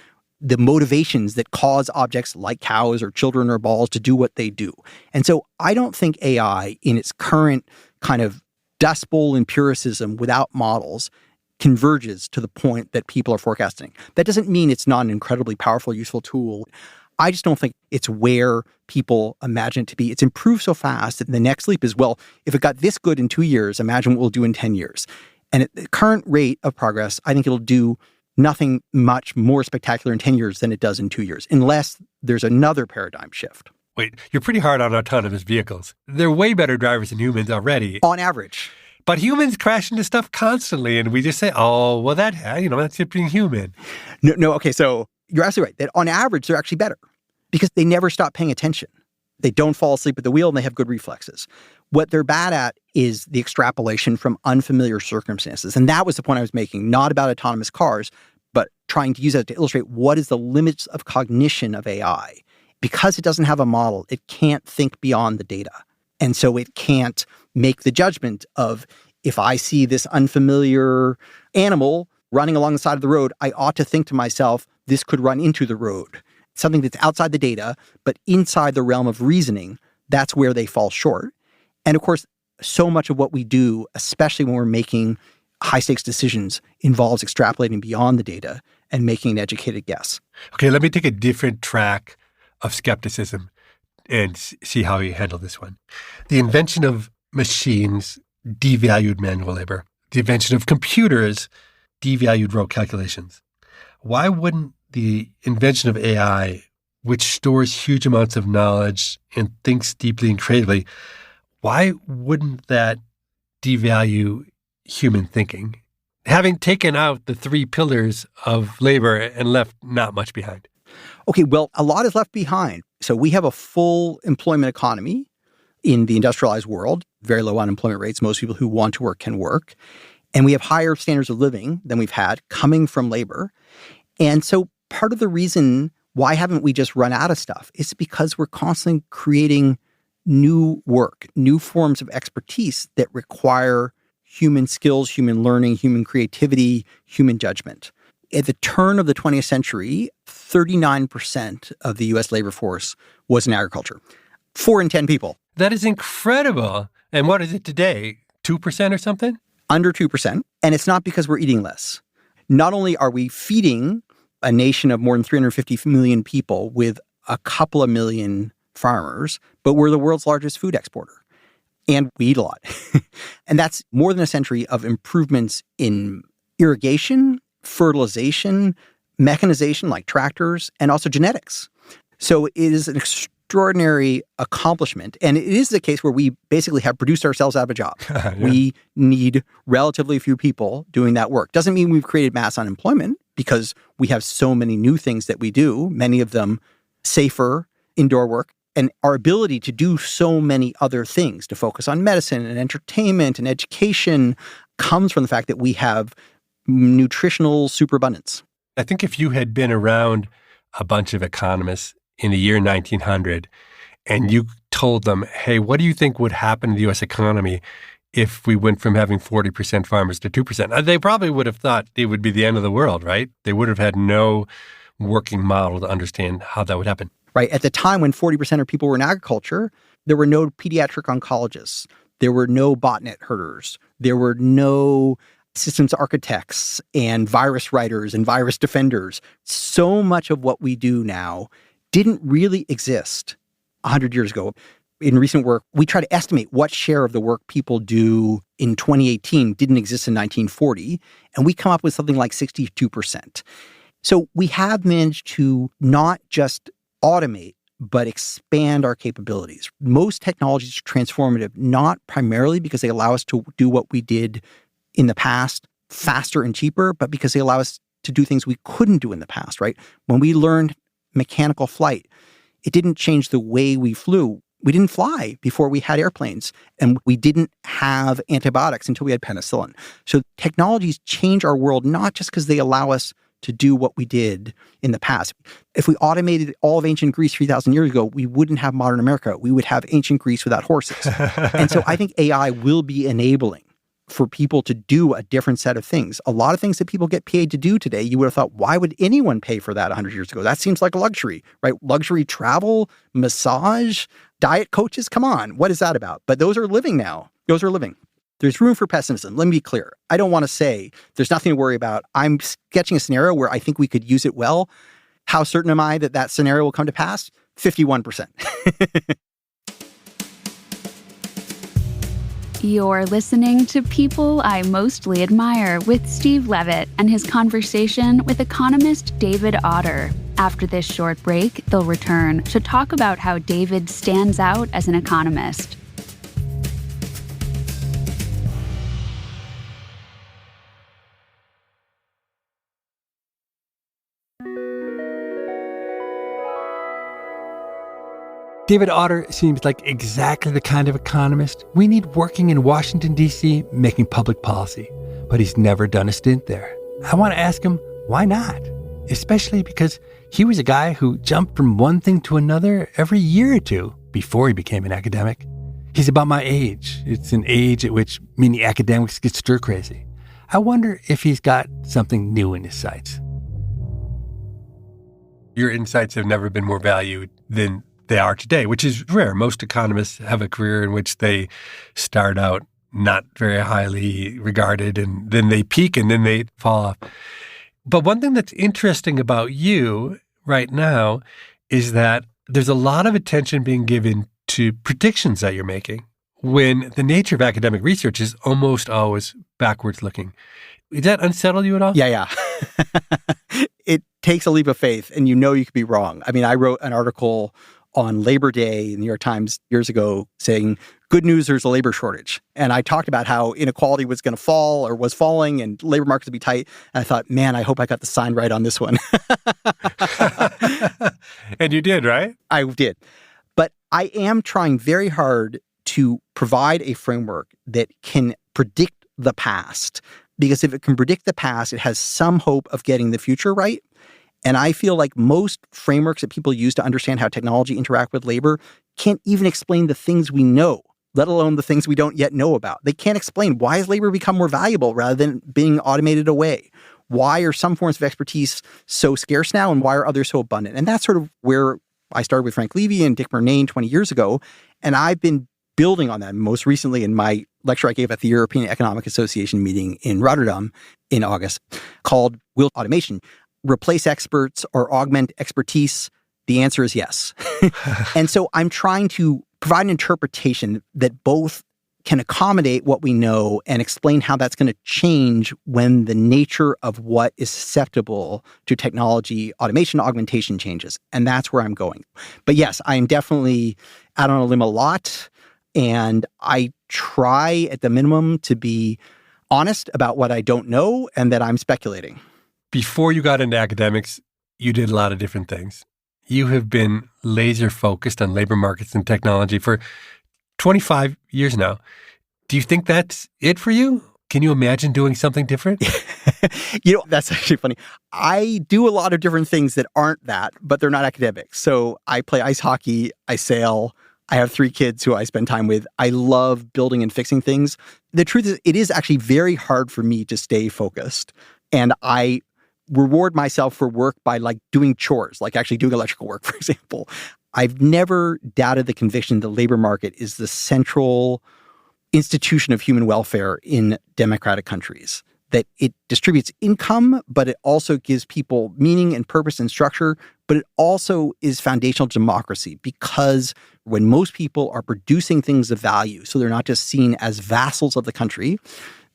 [SPEAKER 2] the motivations that cause objects like cows or children or balls to do what they do. And so I don't think AI in its current kind of Dust Bowl empiricism without models converges to the point that people are forecasting. That doesn't mean it's not an incredibly powerful, useful tool. I just don't think it's where people imagine it to be. It's improved so fast that the next leap is, well, if it got this good in 2 years, imagine what we'll do in 10 years. And at the current rate of progress, I think it'll do nothing much more spectacular in 10 years than it does in 2 years, unless there's another paradigm shift.
[SPEAKER 4] Wait, you're pretty hard on autonomous vehicles. They're way better drivers than humans already.
[SPEAKER 2] On average.
[SPEAKER 4] But humans crash into stuff constantly, and we just say, oh, well, that's just being human.
[SPEAKER 2] No, okay, so you're absolutely right. That on average, they're actually better because they never stop paying attention. They don't fall asleep at the wheel, and they have good reflexes. What they're bad at is the extrapolation from unfamiliar circumstances. And that was the point I was making, not about autonomous cars, but trying to use that to illustrate what is the limits of cognition of AI. Because it doesn't have a model, it can't think beyond the data. And so it can't make the judgment of, if I see this unfamiliar animal running along the side of the road, I ought to think to myself, this could run into the road. Something that's outside the data, but inside the realm of reasoning, that's where they fall short. And of course, so much of what we do, especially when we're making high-stakes decisions, involves extrapolating beyond the data and making an educated guess.
[SPEAKER 4] Okay, let me take a different track of skepticism and see how you handle this one. The invention of machines devalued manual labor. The invention of computers devalued rote calculations. Why wouldn't the invention of AI, which stores huge amounts of knowledge and thinks deeply and creatively, why wouldn't that devalue human thinking, having taken out the 3 pillars of labor and left not much behind?
[SPEAKER 2] Okay, well, a lot is left behind. So we have a full employment economy in the industrialized world, very low unemployment rates. Most people who want to work can work. And we have higher standards of living than we've had coming from labor. And so part of the reason why haven't we just run out of stuff is because we're constantly creating new work, new forms of expertise that require human skills, human learning, human creativity, human judgment. At the turn of the 20th century, 39% of the U.S. labor force was in agriculture. 4 in 10 people.
[SPEAKER 4] That is incredible. And what is it today? 2% or something?
[SPEAKER 2] Under 2%. And it's not because we're eating less. Not only are we feeding a nation of more than 350 million people with a couple of million farmers, but we're the world's largest food exporter. And we eat a lot. And that's more than a century of improvements in irrigation, fertilization, mechanization like tractors, and also genetics. So it is an extraordinary accomplishment. And it is the case where we basically have produced ourselves out of a job. Yeah. We need relatively few people doing that work. Doesn't mean we've created mass unemployment because we have so many new things that we do, many of them safer indoor work. And our ability to do so many other things, to focus on medicine and entertainment and education, comes from the fact that we have nutritional superabundance.
[SPEAKER 4] I think if you had been around a bunch of economists in the year 1900 and you told them, hey, what do you think would happen to the U.S. economy if we went from having 40% farmers to 2%? They probably would have thought it would be the end of the world, right? They would have had no working model to understand how that would happen.
[SPEAKER 2] Right. At the time when 40% of people were in agriculture, there were no pediatric oncologists. There were no botnet herders. There were no systems architects and virus writers and virus defenders. So much of what we do now didn't really exist 100 years ago. In recent work, we try to estimate what share of the work people do in 2018 didn't exist in 1940, and we come up with something like 62%. So we have managed to not just automate, but expand our capabilities. Most technologies are transformative, not primarily because they allow us to do what we did in the past faster and cheaper, but because they allow us to do things we couldn't do in the past, right? When we learned mechanical flight, it didn't change the way we flew. We didn't fly before we had airplanes, and we didn't have antibiotics until we had penicillin. So technologies change our world, not just because they allow us to do what we did in the past. If we automated all of ancient Greece 3,000 years ago, we wouldn't have modern America. We would have ancient Greece without horses. And so I think AI will be enabling for people to do a different set of things. A lot of things that people get paid to do today, you would have thought, why would anyone pay for that 100 years ago? That seems like a luxury, right? Luxury travel, massage, diet coaches, come on. What is that about? But those are living now. Those are living. There's room for pessimism. Let me be clear. I don't want to say there's nothing to worry about. I'm sketching a scenario where I think we could use it well. How certain am I that that scenario will come to pass? 51%.
[SPEAKER 3] You're listening to People I Mostly Admire with Steve Levitt and his conversation with economist David Autor. After this short break, they'll return to talk about how David stands out as an economist.
[SPEAKER 1] David Autor seems like exactly the kind of economist we need working in Washington, D.C., making public policy. But he's never done a stint there. I want to ask him, why not? Especially because he was a guy who jumped from one thing to another every year or two before he became an academic. He's about my age. It's an age at which many academics get stir crazy. I wonder if he's got something new in his sights.
[SPEAKER 4] Your insights have never been more valued than they are today, which is rare. Most economists have a career in which they start out not very highly regarded, and then they peak and then they fall off. But one thing that's interesting about you right now is that there's a lot of attention being given to predictions that you're making, when the nature of academic research is almost always backwards looking. Did that unsettle you at all?
[SPEAKER 2] Yeah. It takes a leap of faith, and you could be wrong. I mean, I wrote an article on Labor Day in the New York Times years ago saying, good news, there's a labor shortage. And I talked about how inequality was going to fall or was falling and labor markets would be tight. And I thought, man, I hope I got the sign right on this one.
[SPEAKER 4] And you did, right?
[SPEAKER 2] I did. But I am trying very hard to provide a framework that can predict the past because if it can predict the past, it has some hope of getting the future right. And I feel like most frameworks that people use to understand how technology interact with labor can't even explain the things we know, let alone the things we don't yet know about. They can't explain why has labor become more valuable rather than being automated away. Why are some forms of expertise so scarce now and why are others so abundant? And that's sort of where I started with Frank Levy and Dick Murnane 20 years ago. And I've been building on that most recently in my lecture I gave at the European Economic Association meeting in Rotterdam in August called Will Automation Replace Experts or Augment Expertise? The answer is yes. And so I'm trying to provide an interpretation that both can accommodate what we know and explain how that's going to change when the nature of what is susceptible to technology, automation, augmentation changes. And that's where I'm going. But yes, I am definitely out on a limb a lot. And I try at the minimum to be honest about what I don't know and that I'm speculating.
[SPEAKER 4] Before you got into academics, you did a lot of different things. You have been laser focused on labor markets and technology for 25 years now. Do you think that's it for you? Can you imagine doing something different?
[SPEAKER 2] That's actually funny. I do a lot of different things that aren't that, but they're not academic. So I play ice hockey, I sail, I have 3 kids who I spend time with. I love building and fixing things. The truth is, it is actually very hard for me to stay focused. And I reward myself for work by doing chores, like actually doing electrical work, for example. I've never doubted the conviction the labor market is the central institution of human welfare in democratic countries, that it distributes income, but it also gives people meaning and purpose and structure, but it also is foundational to democracy because when most people are producing things of value, so they're not just seen as vassals of the country,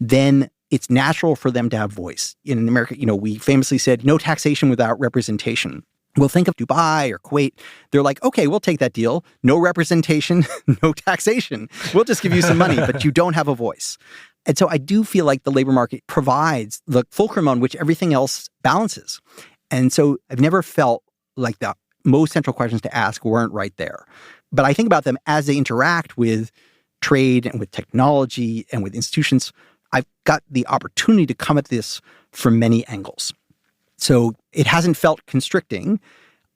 [SPEAKER 2] then it's natural for them to have voice. In America, we famously said, no taxation without representation. Well, think of Dubai or Kuwait. They're like, okay, we'll take that deal. No representation, no taxation. We'll just give you some money, but you don't have a voice. And so I do feel like the labor market provides the fulcrum on which everything else balances. And so I've never felt like the most central questions to ask weren't right there. But I think about them as they interact with trade and with technology and with institutions. I've got the opportunity to come at this from many angles. So it hasn't felt constricting.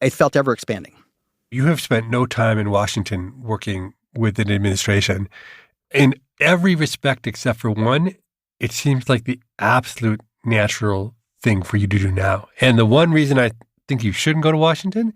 [SPEAKER 2] It felt ever expanding.
[SPEAKER 4] You have spent no time in Washington working with an administration. In every respect except for one, it seems like the absolute natural thing for you to do now. And the one reason I think you shouldn't go to Washington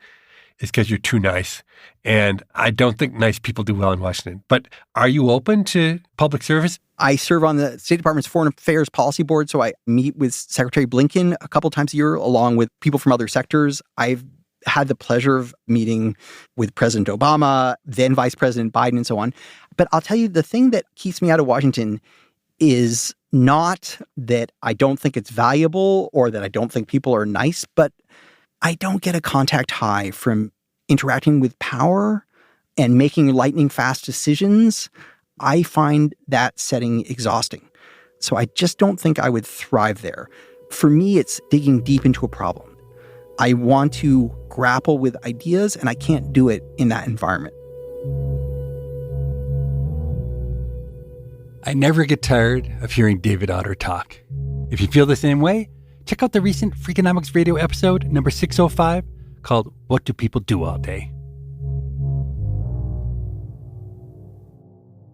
[SPEAKER 4] is because you're too nice. And I don't think nice people do well in Washington. But are you open to public service?
[SPEAKER 2] I serve on the State Department's Foreign Affairs Policy Board, so I meet with Secretary Blinken a couple times a year, along with people from other sectors. I've had the pleasure of meeting with President Obama, then Vice President Biden, and so on. But I'll tell you, the thing that keeps me out of Washington is not that I don't think it's valuable or that I don't think people are nice, but I don't get a contact high from interacting with power and making lightning fast decisions. I find that setting exhausting. So I just don't think I would thrive there. For me, it's digging deep into a problem. I want to grapple with ideas, and I can't do it in that environment.
[SPEAKER 1] I never get tired of hearing David Autor talk. If you feel the same way, check out the recent Freakonomics Radio episode number 605 called What Do People Do All Day?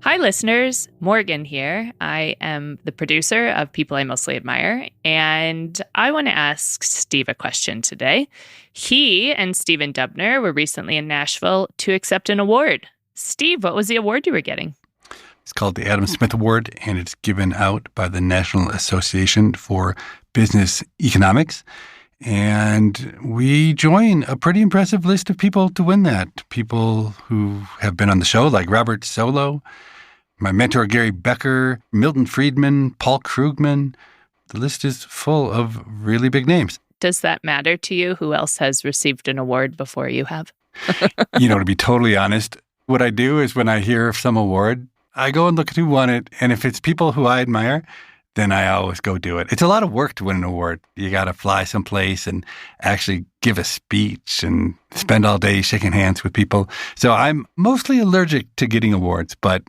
[SPEAKER 5] Hi, listeners. Morgan here. I am the producer of People I Mostly Admire, and I want to ask Steve a question today. He and Stephen Dubner were recently in Nashville to accept an award. Steve, what was the award you were getting?
[SPEAKER 1] It's called the Adam Smith Award, and it's given out by the National Association for Business Economics. And we join a pretty impressive list of people to win that. People who have been on the show, like Robert Solow, my mentor, Gary Becker, Milton Friedman, Paul Krugman. The list is full of really big names.
[SPEAKER 5] Does that matter to you? Who else has received an award before you have?
[SPEAKER 1] To be totally honest, what I do is when I hear of some award, I go and look at who won it. And if it's people who I admire, then I always go do it. It's a lot of work to win an award. You got to fly someplace and actually give a speech and spend all day shaking hands with people. So I'm mostly allergic to getting awards, but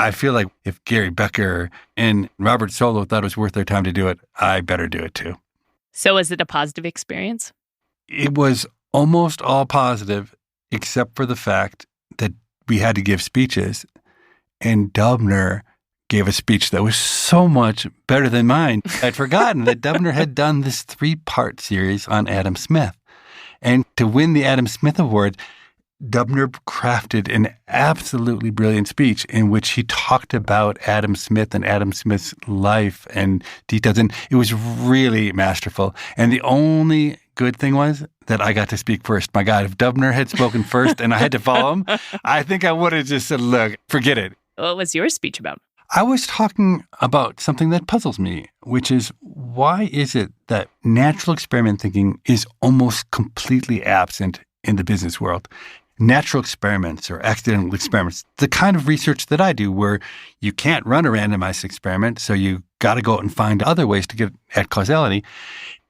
[SPEAKER 1] I feel like if Gary Becker and Robert Solow thought it was worth their time to do it, I better do it too.
[SPEAKER 5] So was it a positive experience?
[SPEAKER 1] It was almost all positive, except for the fact that we had to give speeches. And Dubner gave a speech that was so much better than mine. I'd forgotten that Dubner had done this 3-part series on Adam Smith. And to win the Adam Smith Award, Dubner crafted an absolutely brilliant speech in which he talked about Adam Smith and Adam Smith's life and details. And it was really masterful. And the only good thing was that I got to speak first. My God, if Dubner had spoken first and I had to follow him, I think I would have just said, look, forget it.
[SPEAKER 5] What was your speech about?
[SPEAKER 1] I was talking about something that puzzles me, which is why is it that natural experiment thinking is almost completely absent in the business world? Natural experiments or accidental experiments, the kind of research that I do where you can't run a randomized experiment, so you got to go out and find other ways to get at causality.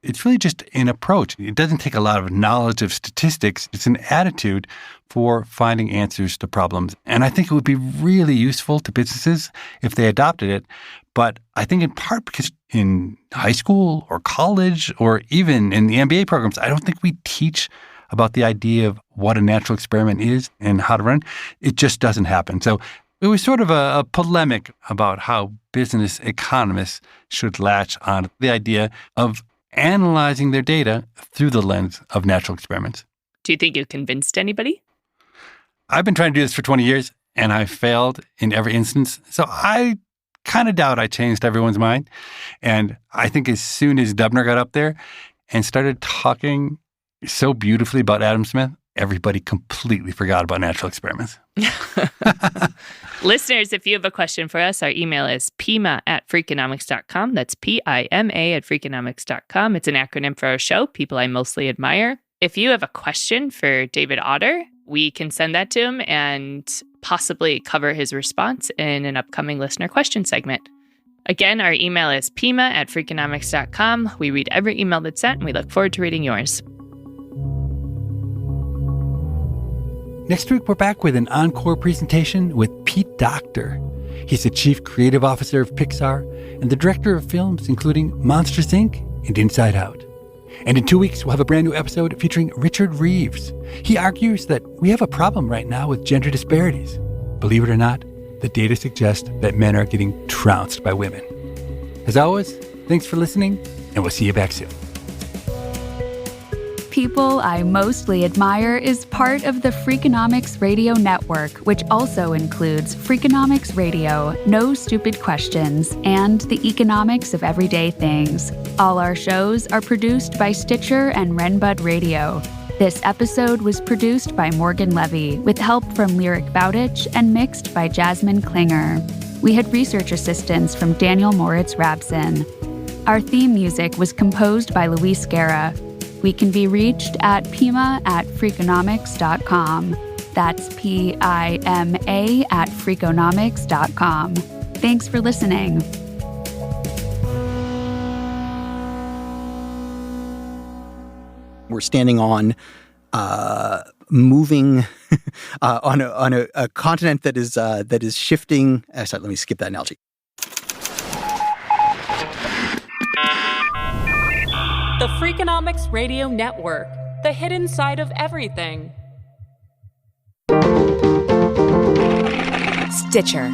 [SPEAKER 1] It's really just an approach. It doesn't take a lot of knowledge of statistics. It's an attitude for finding answers to problems. And I think it would be really useful to businesses if they adopted it. But I think in part because in high school or college or even in the MBA programs, I don't think we teach about the idea of what a natural experiment is and how to run. It just doesn't happen. So it was sort of a polemic about how business economists should latch on the idea of analyzing their data through the lens of natural experiments.
[SPEAKER 5] Do you think you convinced anybody?
[SPEAKER 1] I've been trying to do this for 20 years, and I failed in every instance. So I kind of doubt I changed everyone's mind. And I think as soon as Dubner got up there and started talking so beautifully about Adam Smith, everybody completely forgot about natural experiments.
[SPEAKER 5] Listeners, if you have a question for us, our email is pima@freakonomics.com. That's PIMA@freakonomics.com. It's an acronym for our show, People I Mostly Admire. If you have a question for David Autor, we can send that to him and possibly cover his response in an upcoming listener question segment. Again, our email is pima@freakonomics.com. We read every email that's sent, and we look forward to reading yours.
[SPEAKER 1] Next week, we're back with an encore presentation with Pete Docter. He's the Chief Creative Officer of Pixar and the Director of films including Monsters, Inc. and Inside Out. And in 2 weeks, we'll have a brand new episode featuring Richard Reeves. He argues that we have a problem right now with gender disparities. Believe it or not, the data suggests that men are getting trounced by women. As always, thanks for listening, and we'll see you back soon.
[SPEAKER 3] People I Mostly Admire is part of the Freakonomics Radio Network, which also includes Freakonomics Radio, No Stupid Questions, and The Economics of Everyday Things. All our shows are produced by Stitcher and Renbud Radio. This episode was produced by Morgan Levy, with help from Lyric Bowditch and mixed by Jasmine Klinger. We had research assistance from Daniel Moritz Rabson. Our theme music was composed by Luis Guerra. We can be reached at pima@freakonomics.com. That's PIMA@freakonomics.com. Thanks for listening.
[SPEAKER 2] We're standing on moving on a continent that is shifting. Sorry, let me skip that analogy.
[SPEAKER 6] The Freakonomics Radio Network, the hidden side of everything.
[SPEAKER 7] Stitcher.